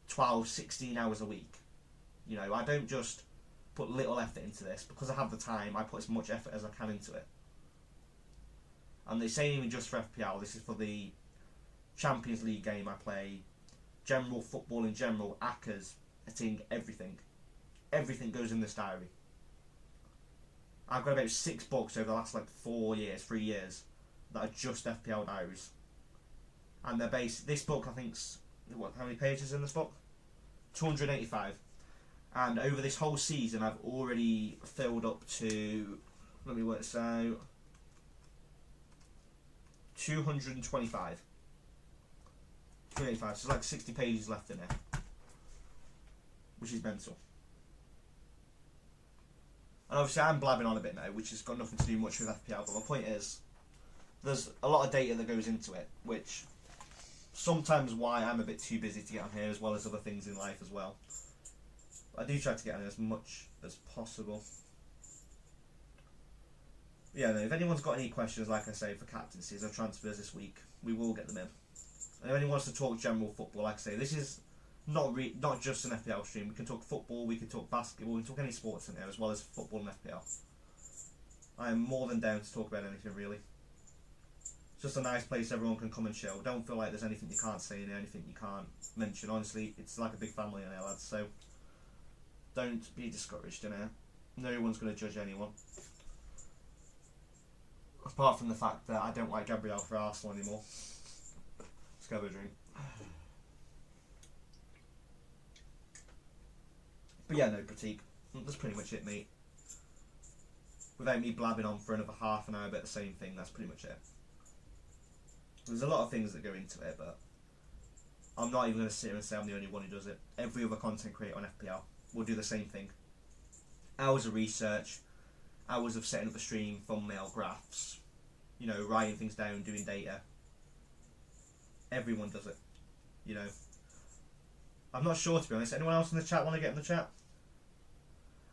12, 16 hours a week. You know, I don't just put little effort into this. Because I have the time, I put as much effort as I can into it. And this ain't even just for FPL, this is for the Champions League game I play, general football in general, ACCAs, I think everything. Everything goes in this diary. I've got about 6 books over the last like 3 years, that are just FPL diaries. And they're based, this book I think's, how many pages in this book? 285. And over this whole season I've already filled up to, let me work this out, 225. 285, so there's like 60 pages left in there, which is mental. And obviously I'm blabbing on a bit now, which has got nothing to do much with FPL, but my point is, there's a lot of data that goes into it, which sometimes why I'm a bit too busy to get on here, as well as other things in life as well. I do try to get on here as much as possible. Yeah, no, if anyone's got any questions, like I say, for captaincies or transfers this week, we will get them in. And if anyone wants to talk general football, like I say, this is not just an FPL stream. We can talk football, we can talk basketball, we can talk any sports in there, as well as football and FPL. I am more than down to talk about anything, really. It's just a nice place everyone can come and chill. Don't feel like there's anything you can't say in there, anything you can't mention. Honestly, it's like a big family in there, lads, so don't be discouraged in here. No one's going to judge anyone. Apart from the fact that I don't like Gabriel for Arsenal anymore. Let's go have a drink. But yeah, no, critique. That's pretty much it, mate. Without me blabbing on for another half an hour about the same thing, that's pretty much it. There's a lot of things that go into it, but I'm not even going to sit here and say I'm the only one who does it. Every other content creator on FPL will do the same thing. Hours of research, hours of setting up a stream, thumbnail, graphs, you know, writing things down, doing data. Everyone does it, you know. I'm not sure, to be honest. Anyone else in the chat want to get in the chat?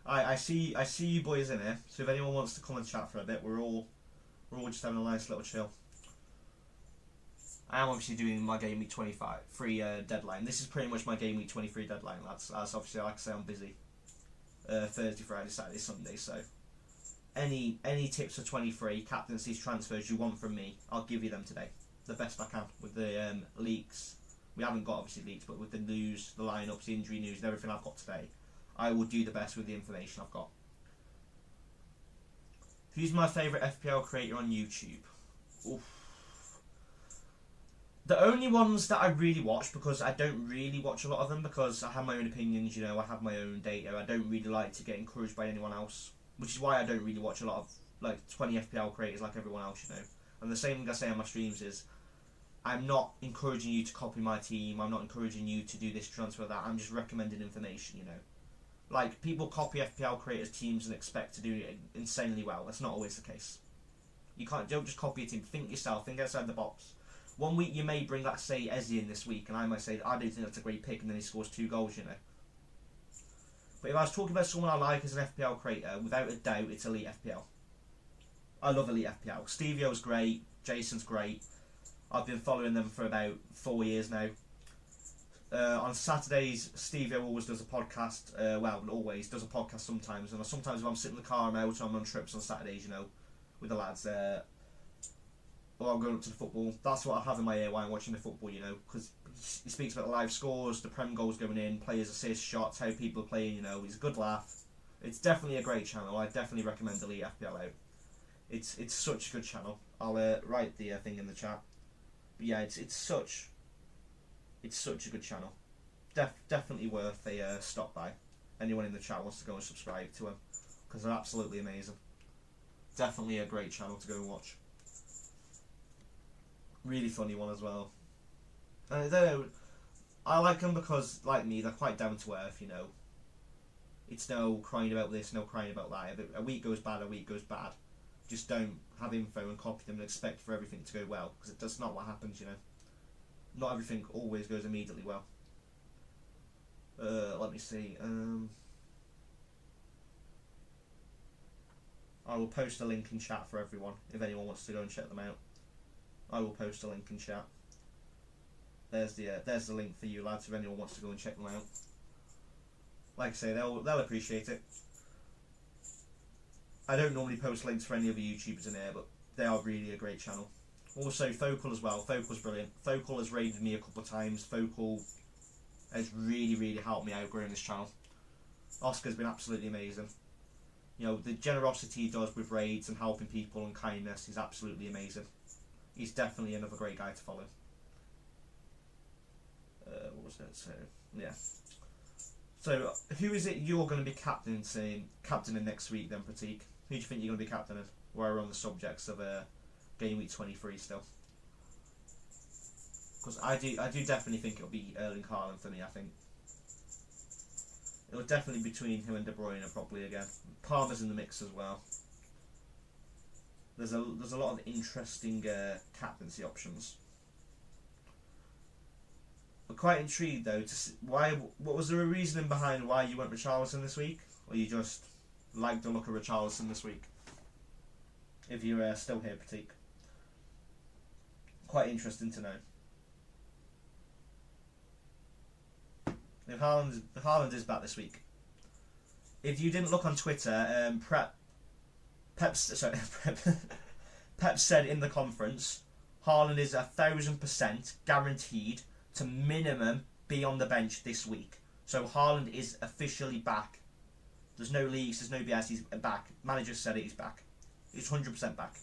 I see you boys in here. So if anyone wants to come and chat for a bit, we're all just having a nice little chill. I am obviously doing my game week 23 deadline. This is pretty much my game week 23 deadline, lads. As obviously, like I say, I'm busy Thursday, Friday, Saturday, Sunday. So any tips for 23 captaincies, transfers you want from me, I'll give you them today, the best I can with the leaks. We haven't got obviously leaks, but with the news, the lineups, the injury news, and everything I've got today, I will do the best with the information I've got. Who's my favourite FPL creator on YouTube? Oof. The only ones that I really watch, because I don't really watch a lot of them, because I have my own opinions, you know, I have my own data, I don't really like to get encouraged by anyone else, which is why I don't really watch a lot of, like, 20 FPL creators like everyone else, you know. And the same thing I say on my streams is, I'm not encouraging you to copy my team, I'm not encouraging you to do this transfer, that, I'm just recommending information, you know. Like, people copy FPL creators' teams and expect to do it insanely well. That's not always the case. Don't just copy a team, think yourself, think outside the box. One week you may bring, let's say, Ezzy in this week, and I might say, I don't think that's a great pick, and then he scores 2 goals, you know. But if I was talking about someone I like as an FPL creator, without a doubt, it's Elite FPL. I love Elite FPL. Stevio's great, Jason's great. I've been following them for about 4 years now. On Saturdays, Stevio always does a podcast, well, always, does a podcast sometimes, and sometimes if I'm sitting in the car, I'm out, I'm on trips on Saturdays, you know, with the lads, or I'm going up to the football. That's what I have in my ear while I'm watching the football, you know, because he speaks about the live scores, the Prem goals going in, players' assists, shots, how people are playing, you know. He's a good laugh. It's definitely a great channel. I definitely recommend Elite FPL out. It's such a good channel. I'll write the thing in the chat. But yeah, it's such a good channel. Definitely worth a stop by. Anyone in the chat wants to go and subscribe to him, because they're absolutely amazing. Definitely a great channel to go and watch. Really funny one as well. I like them because, like me, they're quite down to earth, you know. It's no crying about this, no crying about that. If a week goes bad, a week goes bad. Just don't have info and copy them and expect for everything to go well, because that's not what happens, you know. Not everything always goes immediately well. Let me see. I will post a link in chat for everyone if anyone wants to go and check them out. I will post a link in chat. there's the link for you lads if anyone wants to go and check them out. Like I say, they'll appreciate it. I don't normally post links for any other YouTubers in here, but they are really a great channel. Also, Focal as well. Focal's brilliant. Focal has raided me a couple of times. Focal has really helped me out growing this channel. Oscar's been absolutely amazing. You know, the generosity he does with raids and helping people and kindness is absolutely amazing. He's definitely another great guy to follow. What was that? So, yeah. So, who is it you're going to be captaining next week then, Pratik? Who do you think you're going to be captaining? While we're on the subjects of Game Week 23 still. Because I do definitely think it'll be Erling Haaland for me, I think. It'll definitely be between him and De Bruyne probably again. Palmer's in the mix as well. There's a lot of interesting captaincy options. I'm quite intrigued though to see what was there a reasoning behind why you went Richarlison this week, or you just liked the look of Richarlison this week? If you're still here, Pratik. Quite interesting to know. If Haaland is back this week. If you didn't look on Twitter, Pep said in the conference, Haaland is 1,000% guaranteed to minimum be on the bench this week. So Haaland is officially back. There's no leaks, there's no BS, he's back. Manager said it, he's back. He's 100% back.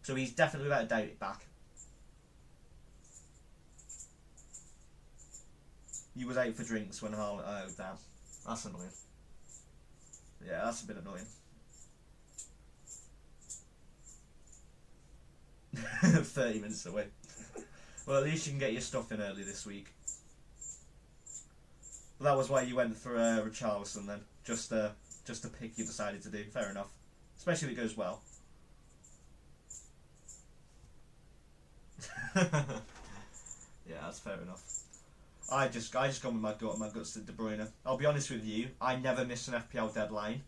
So he's definitely without a doubt back. You was out for drinks when Haaland... Oh, damn. That's annoying. Yeah, that's a bit annoying. 30 minutes away. Well, at least you can get your stuff in early this week. Well, that was why you went for Richarlison then. Just a pick you decided to do. Fair enough. Especially if it goes well. Yeah, that's fair enough. I just gone with my guts to De Bruyne. I'll be honest with you, I never miss an FPL deadline.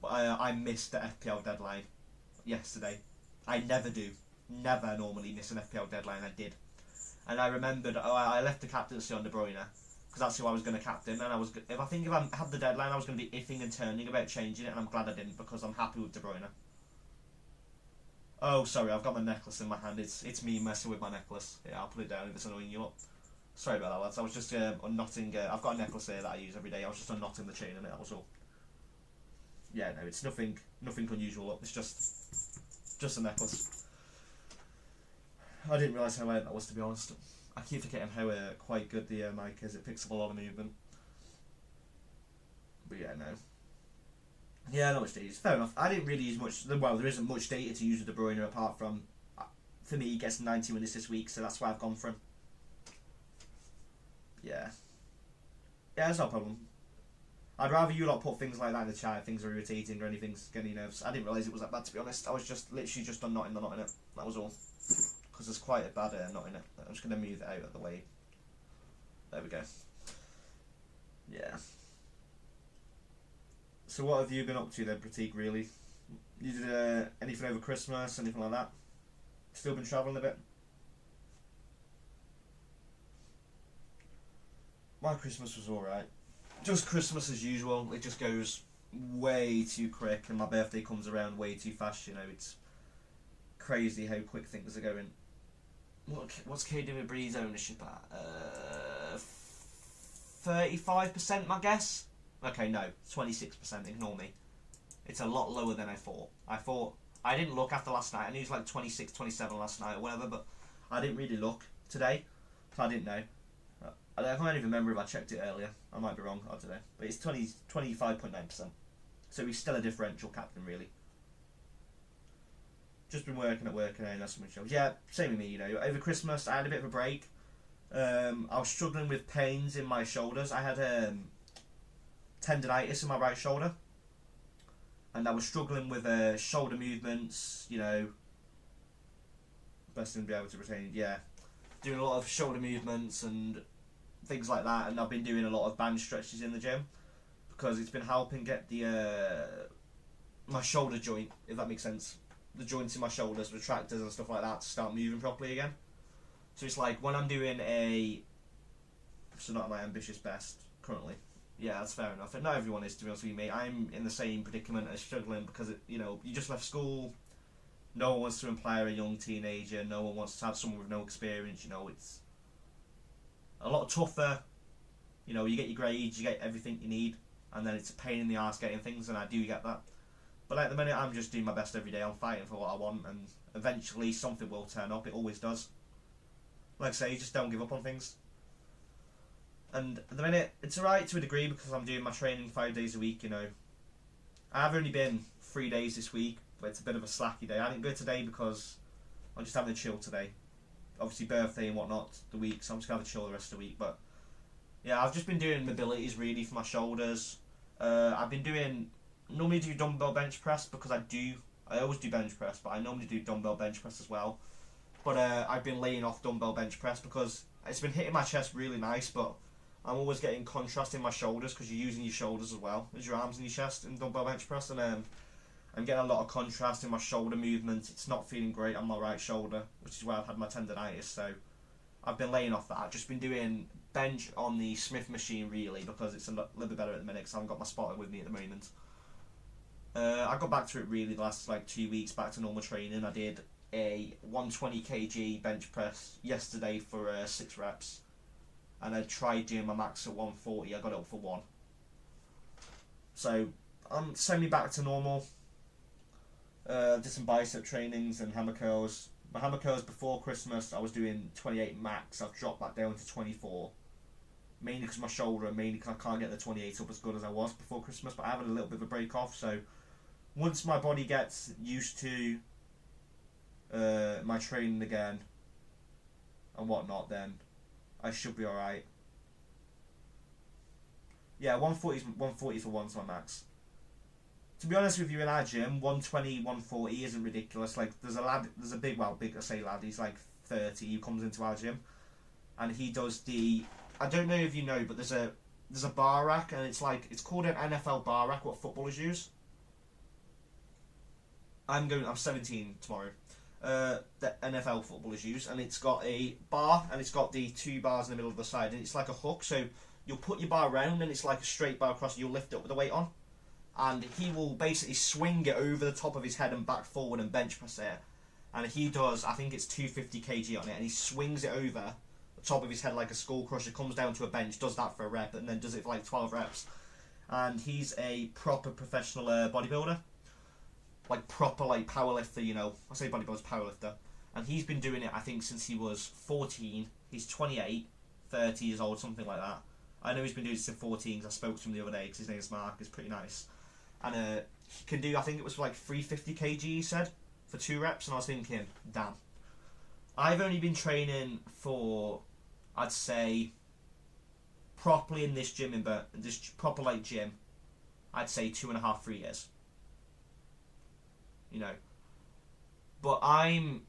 But I missed the FPL deadline yesterday. I never do. Never normally miss an FPL deadline. I did. And I remembered I left the captaincy on De Bruyne because that's who I was going to captain. And if I had the deadline, I was going to be iffing and turning about changing it, and I'm glad I didn't because I'm happy with De Bruyne. Oh, sorry, I've got my necklace in my hand. It's me messing with my necklace. Yeah, I'll put it down if it's annoying you lot. Sorry about that, lads. I was just unknotting. I've got a necklace here that I use every day. I was just unknotting the chain in it. That was all. Yeah, no, it's nothing unusual. It's just a necklace. I didn't realise how loud that was, to be honest. I keep forgetting how quite good the mic is. It picks up a lot of movement. But yeah, no. Yeah, not much data. Fair enough. I didn't really use much. Well, there isn't much data to use with De Bruyne apart from, for me, he gets 90 minutes this week, so that's why I've gone for him. Yeah. Yeah, it's not a problem. I'd rather you lot put things like that in the chat if things are irritating or anything's getting nerves. I didn't realise it was that bad, to be honest. I was just literally just unknotting the knot in it. That was all. Because there's quite a bad knot in it. I'm just going to move it out of the way. There we go. Yeah. So what have you been up to then, Pratik, really? You did anything over Christmas, anything like that? Still been travelling a bit? My Christmas was alright. Just Christmas as usual. It just goes way too quick, and my birthday comes around way too fast, you know. It's crazy how quick things are going. What's GW23's ownership at? 35%, my guess? Okay, no, 26%, ignore me. It's a lot lower than I thought. I didn't look after last night. I knew it was like 26, 27 last night or whatever, but I didn't really look today, so I didn't know. I can't even remember if I checked it earlier. I might be wrong, I don't know. But it's 25.9%. So he's still a differential captain, really. Just been working and that's something else. Yeah, same with me, you know. Over Christmas, I had a bit of a break. I was struggling with pains in my shoulders. I had tendinitis in my right shoulder. And I was struggling with shoulder movements, you know. Best thing to be able to retain, yeah. Doing a lot of shoulder movements and things like that, and I've been doing a lot of band stretches in the gym because it's been helping get the my shoulder joint, if that makes sense, the joints in my shoulders, retractors and stuff like that, to start moving properly again. So it's like when I'm doing a, so not my ambitious best currently. Yeah, that's fair enough. And not everyone is, to be honest with you, mate. I'm in the same predicament as struggling because you just left school. No one wants to employ a young teenager. No one wants to have someone with no experience. It's a lot tougher. You get your grades, you get everything you need, and then it's a pain in the arse getting things, and I do get that. But at the minute, I'm just doing my best every day. I'm fighting for what I want, and eventually something will turn up. It always does. Like I say, you just don't give up on things. And at the minute, it's alright to a degree because I'm doing my training 5 days a week, I've only been 3 days this week, but it's a bit of a slacky day. I didn't go today because I'm just having a chill today. Obviously birthday and whatnot the week, so I'm just going to have a chill the rest of the week. But yeah, I've just been doing mobilities really for my shoulders. I've been normally do dumbbell bench press because I always do bench press, but I normally do dumbbell bench press as well. But I've been laying off dumbbell bench press because it's been hitting my chest really nice, but I'm always getting contrast in my shoulders because you're using your shoulders as well as your arms and your chest in dumbbell bench press, and I'm getting a lot of contrast in my shoulder movement. It's not feeling great on my right shoulder, which is where I've had my tendonitis, so I've been laying off that. I've just been doing bench on the Smith machine really because it's a little bit better at the minute because I haven't got my spotter with me at the moment. I got back to it really the last 2 weeks, back to normal training. I did a 120 kg bench press yesterday for 6 reps, and I tried doing my max at 140. I got it up for 1. So I'm semi back to normal. Did some bicep trainings and hammer curls. My hammer curls before Christmas I was doing 28 max. I've dropped that down to 24. Mainly because of my shoulder, and mainly because I can't get the 28 up as good as I was before Christmas, but I have had a little bit of a break off, so once my body gets used to my training again and whatnot, then I should be alright. Yeah, 140 for one's my max. To be honest with you, in our gym, 120, 140 isn't ridiculous. There's a big, I say lad, he's 30, he comes into our gym, and he does I don't know if you know, but there's a bar rack, and it's called an NFL bar rack, what footballers use. I'm 17 tomorrow. The NFL footballers use, and it's got a bar, and it's got the 2 bars in the middle of the side, and it's like a hook, so you'll put your bar around, and it's like a straight bar across, and you'll lift it up with the weight on, and he will basically swing it over the top of his head and back forward and bench press it, and he does, I think it's 250 kg on it, and he swings it over the top of his head like a skull crusher, comes down to a bench, does that for a rep, and then does it for 12 reps, and he's a proper professional bodybuilder. Proper powerlifter, I say bodybuilder's powerlifter, and he's been doing it I think since he was 14. He's 28, 30 years old, something like that. I know he's been doing it since 14 because I spoke to him the other day because his name's Mark. He's pretty nice, and he can do, I think it was 350 kg he said for 2 reps, and I was thinking, damn. I've only been training for, I'd say, properly in this gym, this proper gym, I'd say 2.5, 3 years. But I'm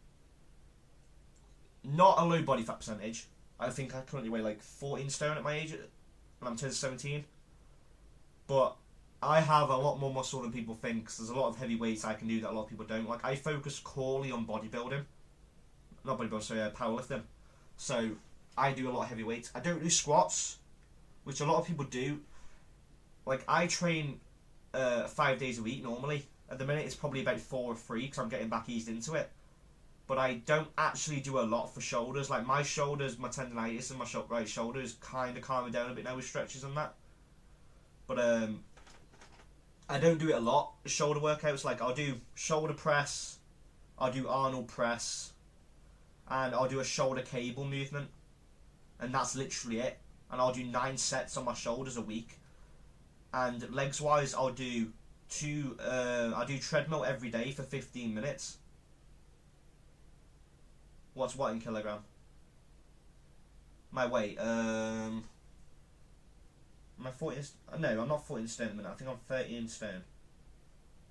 not a low body fat percentage. I think I currently weigh 14 stone at my age, and I'm turning 17. But I have a lot more muscle than people think, because there's a lot of heavy weights I can do that a lot of people don't. I focus corely on bodybuilding. Not bodybuilding, sorry, powerlifting. So I do a lot of heavy weights. I don't do squats, which a lot of people do. I train 5 days a week normally. At the minute it's probably about 4 or 3 because I'm getting back eased into it. But I don't actually do a lot for shoulders. My shoulders, my tendonitis and my right shoulder is kind of calming down a bit now with stretches and that. But I don't do it a lot. Shoulder workouts, I'll do shoulder press, I'll do Arnold press, and I'll do a shoulder cable movement. And that's literally it. And I'll do 9 sets on my shoulders a week. And legs wise, I'll do I do treadmill every day for 15 minutes. What's what in kilogram? My weight, am I 14? No, I'm not 14 stone at the minute. I think I'm 13 stone.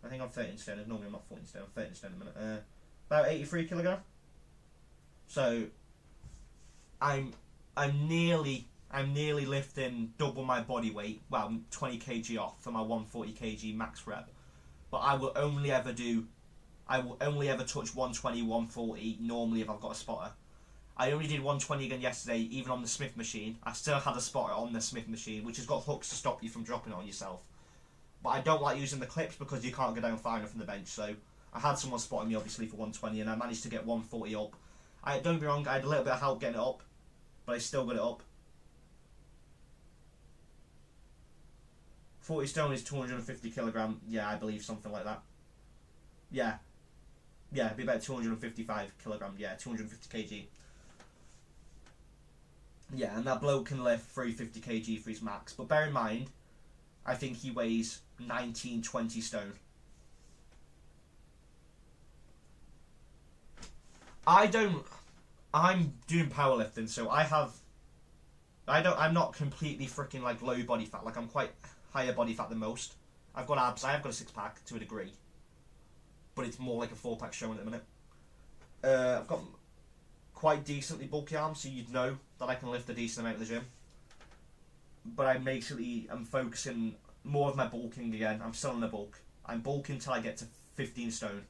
I think I'm 13 stone. Normally I'm not 14 stone. I'm 13 stone at the minute. About 83 kilogram. So I'm nearly lifting double my body weight. Well, 20 kg off for my 140 kg max rep. But I will only ever touch 120, 140 normally if I've got a spotter. I only did 120 again yesterday, even on the Smith machine. I still had a spotter on the Smith machine, which has got hooks to stop you from dropping it on yourself. But I don't like using the clips because you can't go down far enough from the bench. So I had someone spotting me obviously for 120, and I managed to get 140 up. Don't get me wrong, I had a little bit of help getting it up, but I still got it up. 40 stone is 250 kilogram. Yeah, I believe something like that. Yeah, it'd be about 255 kilogram. Yeah, 250 kg. Yeah, and that bloke can lift 350 kg for his max. But bear in mind, I think he weighs 19, 20 stone. I'm doing powerlifting, so I'm not completely freaking like low body fat. Like I'm quite higher body fat than most. I've got abs. I have got a 6-pack to a degree, but it's more like a 4-pack showing at the minute. I've got quite decently bulky arms, so you'd know that I can lift a decent amount in the gym. But I'm focusing more of my bulking again. I'm still in the bulk. I'm bulking until I get to 15 stone,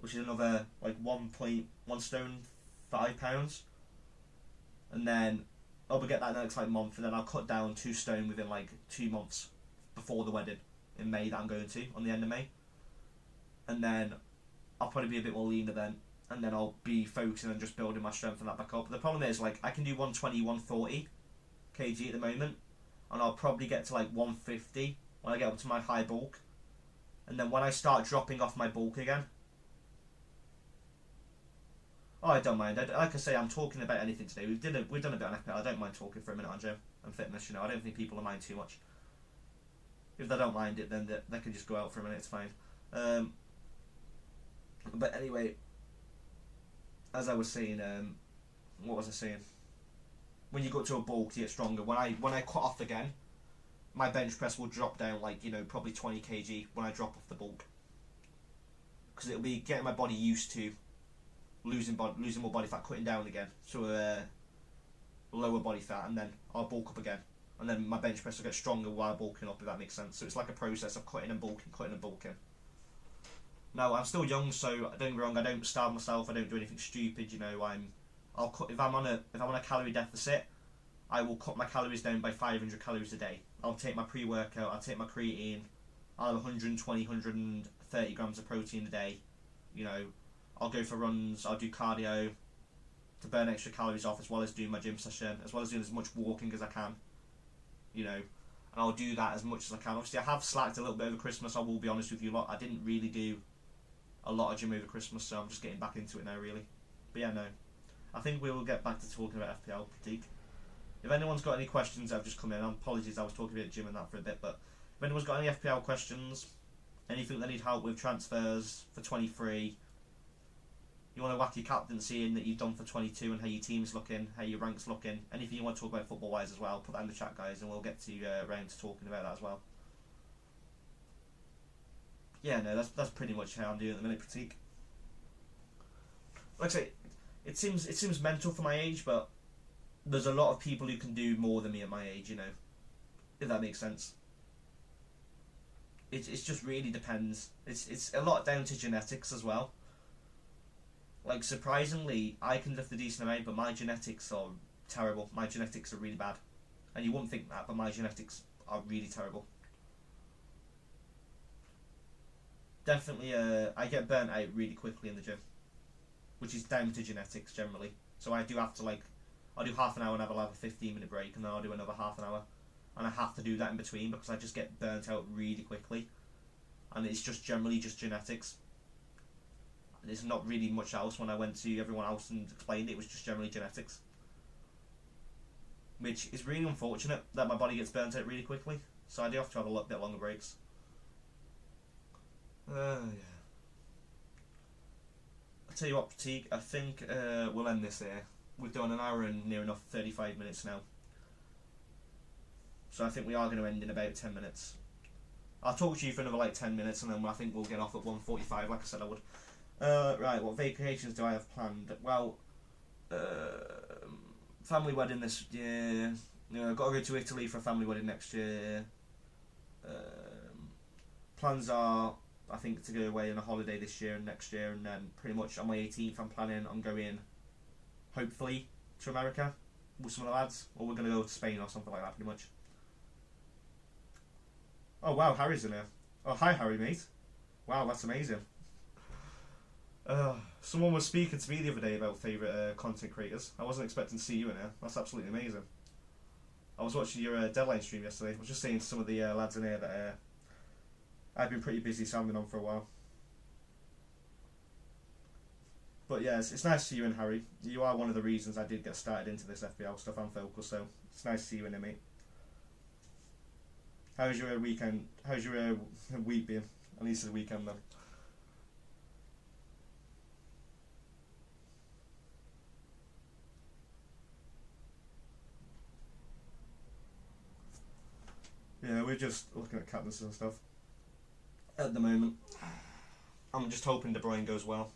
which is another like 1.1 stone, 5 pounds, and then I'll get that next like month, and then I'll cut down 2 stone within like 2 months before the wedding in May that I'm going to on the end of May, and then I'll probably be a bit more leaner then, and then I'll be focusing on just building my strength and that back up. The problem is like I can do 120, 140 kg at the moment, and I'll probably get to like 150 when I get up to my high bulk, and then when I start dropping off my bulk again. Oh, I don't mind. Like I say, I'm talking about anything today. We've done a bit on FPL. I don't mind talking for a minute on gym and fitness. You know, I don't think people will mind too much. If they don't mind it, then they can just go out for a minute. It's fine. But anyway, as I was saying, what was I saying? When you go to a bulk, you get stronger. When I cut off again, my bench press will drop down like probably 20 kg when I drop off the bulk, because it'll be getting my body used to losing more body fat, cutting down again to a lower body fat, and then I'll bulk up again, and then my bench press will get stronger while bulking up, if that makes sense. So it's like a process of cutting and bulking. Now I'm still young, so don't get me wrong, I don't starve myself, I don't do anything stupid. I'll cut if I'm on a calorie deficit, I will cut my calories down by 500 calories a day. I'll take my pre-workout, I'll take my creatine, I'll have 120, 130 grams of protein a day. I'll go for runs, I'll do cardio to burn extra calories off, as well as doing my gym session, as well as doing as much walking as I can, and I'll do that as much as I can. Obviously I have slacked a little bit over Christmas, I will be honest with you lot. I didn't really do a lot of gym over Christmas, so I'm just getting back into it now really. But yeah, no, I think we will get back to talking about FPL critique. If anyone's got any questions, I've just come in, apologies, I was talking about gym and that for a bit, but if anyone's got any FPL questions, anything they need help with, transfers for 23, you want to whack your captaincy in that you've done for 22 and how your team's looking, how your rank's looking, anything you want to talk about football wise as well, put that in the chat, guys, and we'll get to around to talking about that as well. Yeah, no, that's pretty much how I'm doing at the minute, critique. Like I say, it seems mental for my age, but there's a lot of people who can do more than me at my age, if that makes sense. It just really depends. It's a lot down to genetics as well. Like, surprisingly, I can lift a decent amount, but my genetics are terrible. My genetics are really bad. And you wouldn't think that, but my genetics are really terrible. Definitely, I get burnt out really quickly in the gym, which is down to genetics generally. So I do have to, I'll do half an hour and I'll have a 15-minute break, and then I'll do another half an hour. And I have to do that in between because I just get burnt out really quickly. And it's just generally just genetics. There's not really much else. When I went to everyone else and explained it, it was just generally genetics. Which is really unfortunate that my body gets burnt out really quickly. So I do have to have a bit longer breaks. Yeah. I'll tell you what, fatigue, I think we'll end this here. We've done an hour and near enough 35 minutes now. So I think we are going to end in about 10 minutes. I'll talk to you for another 10 minutes, and then I think we'll get off at 1:45 like I said I would. Right, what vacations do I have planned? Well, family wedding this year. Got to go to Italy for a family wedding next year. Plans are, I think, to go away on a holiday this year and next year, and then pretty much on my 18th I'm planning on going hopefully to America with some of the lads, or we're going to go to Spain or something like that, pretty much. Oh wow, Harry's in here. Oh hi Harry, mate. Wow, that's amazing. Someone was speaking to me the other day about favourite content creators. I wasn't expecting to see you in here. That's absolutely amazing. I was watching your deadline stream yesterday. I was just saying to some of the lads in here that I've been pretty busy, so I've been on for a while. But yeah, it's nice to see you in, Harry. You are one of the reasons I did get started into this FPL stuff and Focal, so it's nice to see you in there, mate. How's your weekend? How's your week been? At least the weekend, then. Yeah, we're just looking at captains and stuff at the moment. I'm just hoping De Bruyne goes well.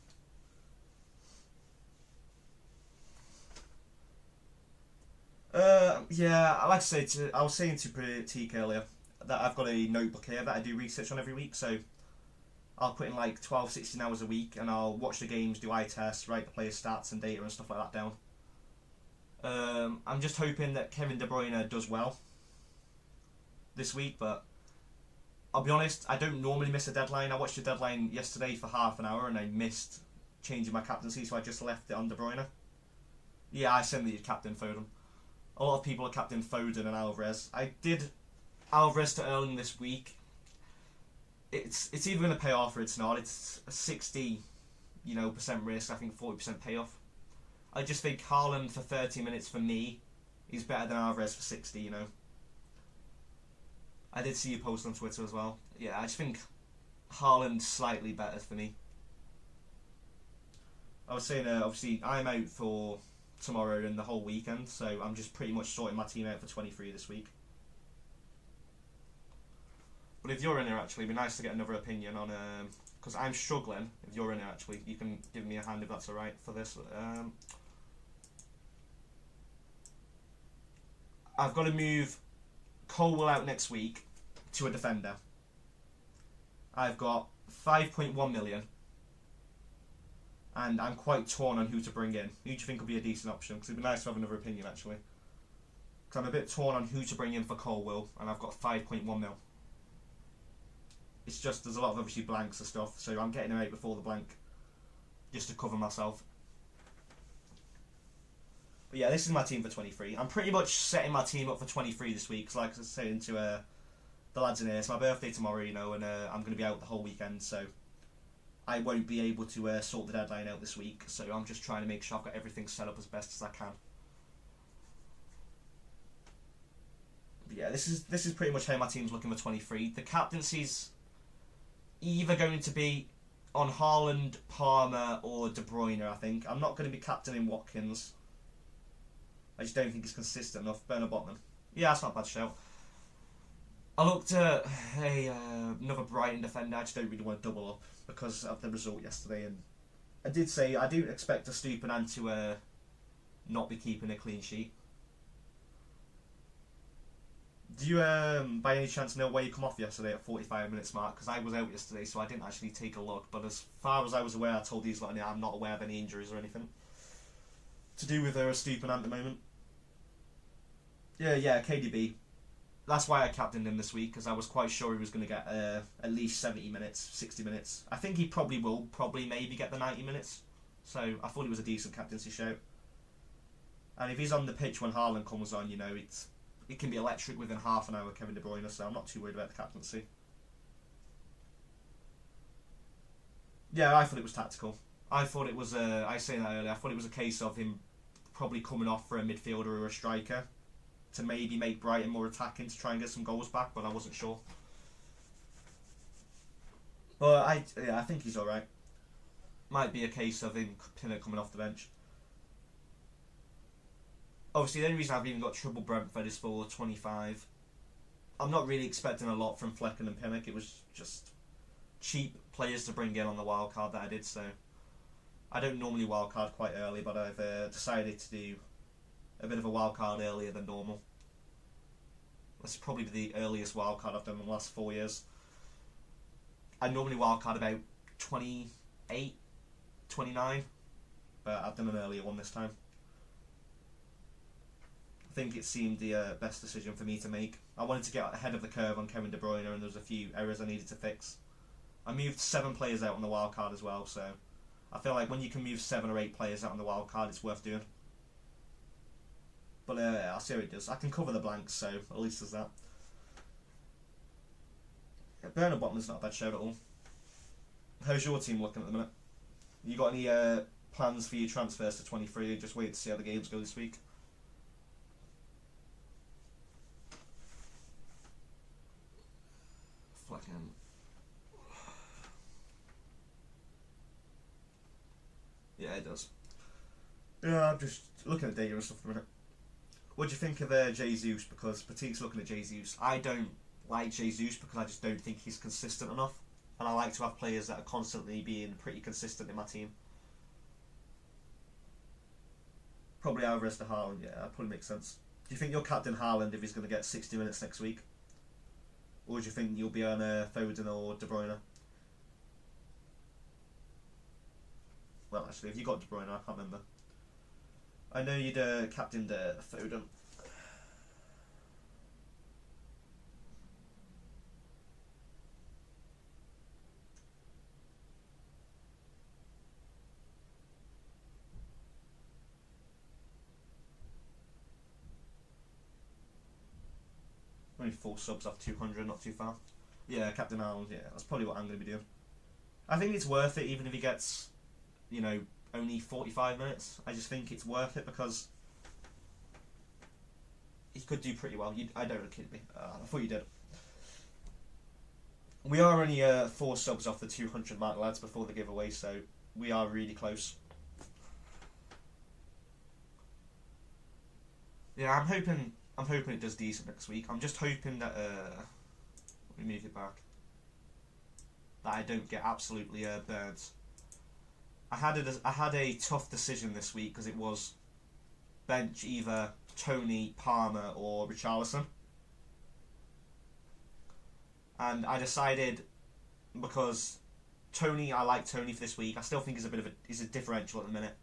Yeah, I like to say I was saying to Teak earlier that I've got a notebook here that I do research on every week, so I'll put in like 12, 16 hours a week and I'll watch the games, do eye tests, write the players' stats and data and stuff like that down. I'm just hoping that Kevin De Bruyne does well this week, but I'll be honest, I don't normally miss a deadline. I watched the deadline yesterday for half an hour and I missed changing my captaincy, so I just left it on De Bruyne. Yeah, I said that you'd captain Foden. A lot of people are captain Foden and Alvarez. I did Alvarez to Erling this week. It's either going to pay off or it's not. It's a 60% risk. I think 40% payoff. I just think Haaland for 30 minutes for me is better than Alvarez for 60. I did see you post on Twitter as well. Yeah, I just think Haaland's slightly better for me. I was saying, obviously, I'm out for tomorrow and the whole weekend, so I'm just pretty much sorting my team out for 23 this week. But if you're in here, actually, it'd be nice to get another opinion on, because I'm struggling. If you're in here, actually, you can give me a hand if that's alright for this. I've got to move Colwell out next week to a defender. I've got 5.1 million. And I'm quite torn on who to bring in. Who do you think would be a decent option? Because it'd be nice to have another opinion, actually. Because I'm a bit torn on who to bring in for Colwell, and I've got 5.1 mil. It's just, there's a lot of obviously blanks and stuff, so I'm getting him out before the blank, just to cover myself. But yeah, this is my team for 23. I'm pretty much setting my team up for 23 this week, because like I was saying to the lads in here, it's my birthday tomorrow, and I'm going to be out the whole weekend, so I won't be able to sort the deadline out this week, so I'm just trying to make sure I've got everything set up as best as I can. But yeah, this is pretty much how my team's looking for 23. The captaincy's either going to be on Haaland, Palmer, or De Bruyne, I think. I'm not going to be captaining Watkins. I just don't think he's consistent enough. Bernard Botman. Yeah, that's not a bad shout. I looked at another Brighton defender. I just don't really want to double up because of the result yesterday. And I did say I do expect Estupiñán to not be keeping a clean sheet. Do you by any chance know where you come off yesterday at 45 minutes mark? Because I was out yesterday, so I didn't actually take a look. But as far as I was aware, I told these lot, I'm not aware of any injuries or anything to do with Estupiñán at the moment. Yeah, KDB. That's why I captained him this week, because I was quite sure he was going to get at least 70 minutes, 60 minutes. I think he probably will, maybe get the 90 minutes. So I thought it was a decent captaincy shout. And if he's on the pitch when Haaland comes on, it can be electric within half an hour, Kevin De Bruyne, so I'm not too worried about the captaincy. Yeah, I thought it was tactical. I thought it was, I was saying that earlier, I thought it was a case of him probably coming off for a midfielder or a striker to maybe make Brighton more attacking to try and get some goals back, but I wasn't sure. But I think he's alright. Might be a case of him coming off the bench. Obviously, the only reason I've even got triple Brentford is for 25. I'm not really expecting a lot from Flecken and Pinnock. It was just cheap players to bring in on the wildcard that I did, so I don't normally wildcard quite early, but I've decided to do a bit of a wildcard earlier than normal. That's probably the earliest wildcard I've done in the last 4 years. I normally wildcard about 28, 29, but I've done an earlier one this time. I think it seemed the best decision for me to make. I wanted to get ahead of the curve on Kevin De Bruyne, and there was a few errors I needed to fix. I moved 7 players out on the wild card as well, so I feel like when you can move 7 or 8 players out on the wild card, it's worth doing. But I'll see how it does. I can cover the blanks, so at least there's that. Yeah, Burnham Botman's not a bad show at all. How's your team looking at the minute? You got any plans for your transfers to 23? Just wait to see how the games go this week. Fucking. Yeah, it does. Yeah, I'm just looking at data and stuff for a minute. What do you think of Jesus? Because Petit's looking at Jesus. I don't like Jesus because I just don't think he's consistent enough. And I like to have players that are constantly being pretty consistent in my team. Probably Alvarez to Haaland, yeah, that probably makes sense. Do you think you'll captain Haaland if he's going to get 60 minutes next week? Or do you think you'll be on Foden or De Bruyne? Well, actually, if you got De Bruyne, I can't remember. I know you'd captained Foden. Only 4 subs off 200, not too far. Yeah, Captain Haaland, yeah, that's probably what I'm going to be doing. I think it's worth it even if he gets, you know, only 45 minutes. I just think it's worth it because he could do pretty well. I don't kid me. I thought you did. We are only 4 subs off the 200 mark, lads, before the giveaway, so we are really close. Yeah, I'm hoping it does decent next week. I'm just hoping that let me move it back. That I don't get absolutely burnt. I had a tough decision this week because it was bench either Tony, Palmer or Richarlison. And I decided, because Tony, I like Tony for this week. I still think he's a differential at the minute.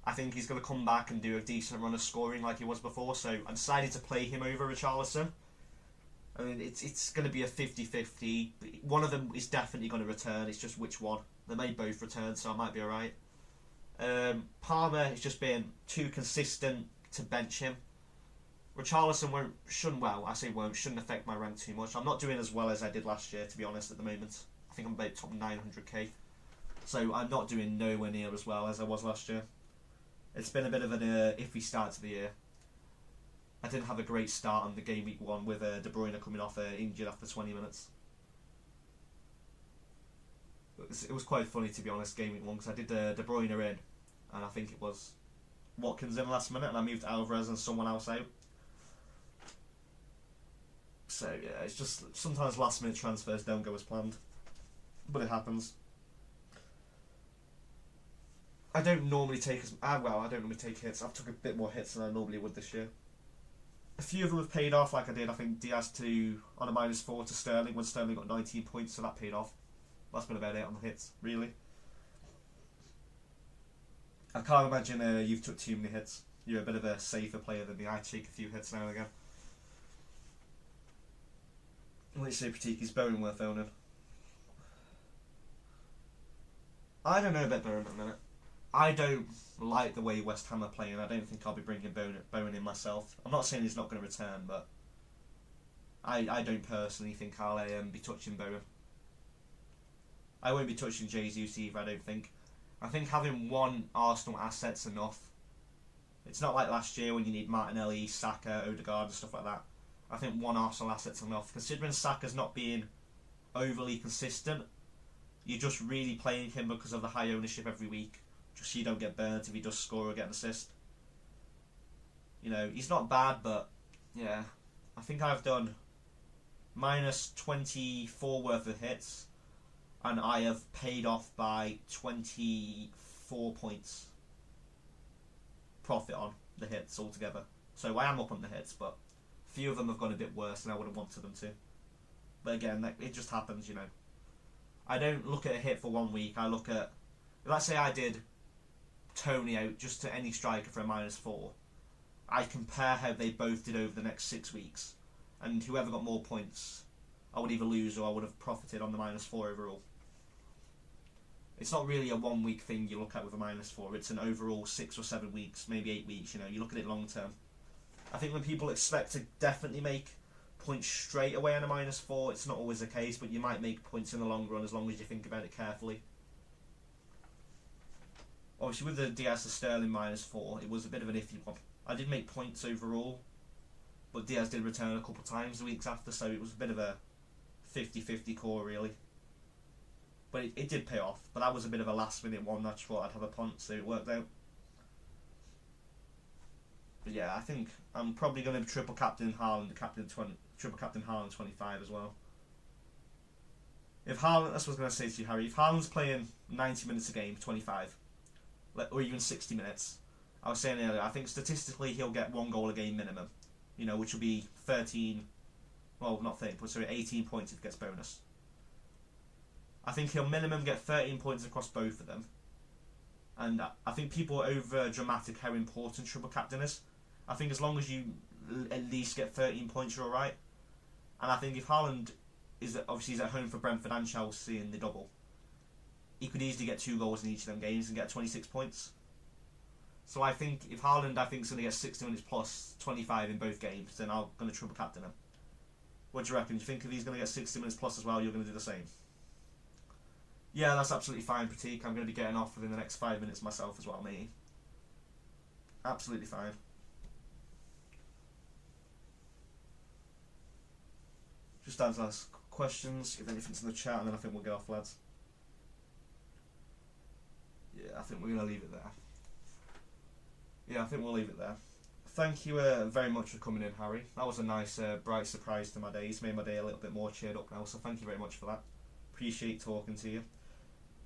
I think he's going to come back and do a decent run of scoring like he was before, so I decided to play him over Richarlison. I mean, it's going to be a 50-50. One of them is definitely going to return, it's just which one. They may both return, so I might be alright. Palmer has just been too consistent to bench him. Richarlison shouldn't affect my rank too much. I'm not doing as well as I did last year, to be honest, at the moment. I think I'm about top 900k. So I'm not doing nowhere near as well as I was last year. It's been a bit of an iffy start to the year. I didn't have a great start on the game week 1 with De Bruyne coming off injured after 20 minutes. It was quite funny, to be honest, game week 1, because I did De Bruyne in, and I think it was Watkins in last minute, and I moved Alvarez and someone else out. So yeah, it's just sometimes last minute transfers don't go as planned, but it happens. I don't normally take I don't normally take hits. I've took a bit more hits than I normally would this year. A few of them have paid off, like I did. I think Diaz on a -4 to Sterling when Sterling got 19 points, so that paid off. That's been about it on the hits, really. I can't imagine you've took too many hits. You're a bit of a safer player than me. I take a few hits now and again. Let's say Patiki's Bowen worth owning. I don't know about Bowen at the minute. I don't like the way West Ham are playing. I don't think I'll be bringing Bowen in myself. I'm not saying he's not going to return, but I don't personally think I'll be touching Bowen. I won't be touching Jesus either, I don't think. I think having one Arsenal asset's enough. It's not like last year when you need Martinelli, Saka, Odegaard and stuff like that. I think one Arsenal asset's enough. Considering Saka's not being overly consistent, you're just really playing him because of the high ownership every week. Just so you don't get burnt if he does score or get an assist. You know, he's not bad, but yeah. I think I've done -24 worth of hits, and I have paid off by 24 points profit on the hits altogether. So I am up on the hits, but a few of them have gone a bit worse than I would have wanted them to. But again, it just happens, you know. I don't look at a hit for 1 week. I look at, let's say I did Tony out just to any striker for a -4. I compare how they both did over the next 6 weeks, and whoever got more points, I would either lose or I would have profited on the -4 overall. It's not really a 1 week thing you look at with a -4. It's an overall 6 or 7 weeks, maybe 8 weeks. You know, you look at it long term. I think when people expect to definitely make points straight away on a -4, it's not always the case, but you might make points in the long run as long as you think about it carefully. Obviously, with the Diaz to Sterling -4, it was a bit of an iffy one. I did make points overall, but Diaz did return a couple of times the weeks after, so it was a bit of a 50-50 call, really. But it did pay off, but that was a bit of a last-minute one. I just thought I'd have a punt, so it worked out. But yeah, I think I'm probably going to triple captain Haaland, triple captain Haaland 25 as well. If Haaland, that's what I was going to say to you, Harry. If Haaland's playing 90 minutes a game, 25, or even 60 minutes, I was saying earlier, I think statistically he'll get 1 goal a game minimum. You know, which will be 13, well, not 13, but sorry, 18 points if he gets bonus. I think he'll minimum get 13 points across both of them. And I think people are over dramatic how important triple captain is. I think as long as you at least get 13 points, you're alright. And I think if Haaland is obviously he's at home for Brentford and Chelsea in the double, he could easily get 2 goals in each of them games and get 26 points. So I think if Haaland, is going to get 60 minutes plus 25 in both games, then I'm going to triple captain him. What do you reckon? Do you think if he's going to get 60 minutes plus as well, you're going to do the same? Yeah, that's absolutely fine, Pratik. I'm going to be getting off within the next 5 minutes myself as well, mate. Absolutely fine. Just answer last questions, if anything's in the chat, and then I think we'll get off, lads. Yeah, I think we're going to leave it there. Yeah, I think we'll leave it there. Thank you very much for coming in, Harry. That was a nice, bright surprise to my day. It's made my day a little bit more cheered up now, so thank you very much for that. Appreciate talking to you.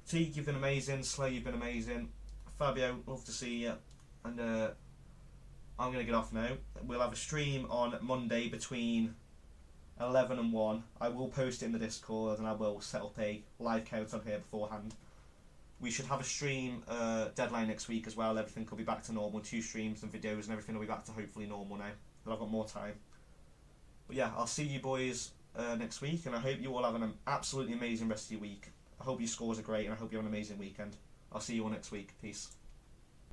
Teague, you've been amazing. Slay, you've been amazing. Fabio, love to see you. And I'm going to get off now. We'll have a stream on Monday between 11 and 1. I will post it in the Discord and I will set up a live count on here beforehand. We should have a stream deadline next week as well. Everything will be back to normal. 2 streams and videos and everything will be back to hopefully normal now that I've got more time. But yeah, I'll see you boys next week, and I hope you all have an absolutely amazing rest of your week. I hope your scores are great, and I hope you have an amazing weekend. I'll see you all next week. Peace.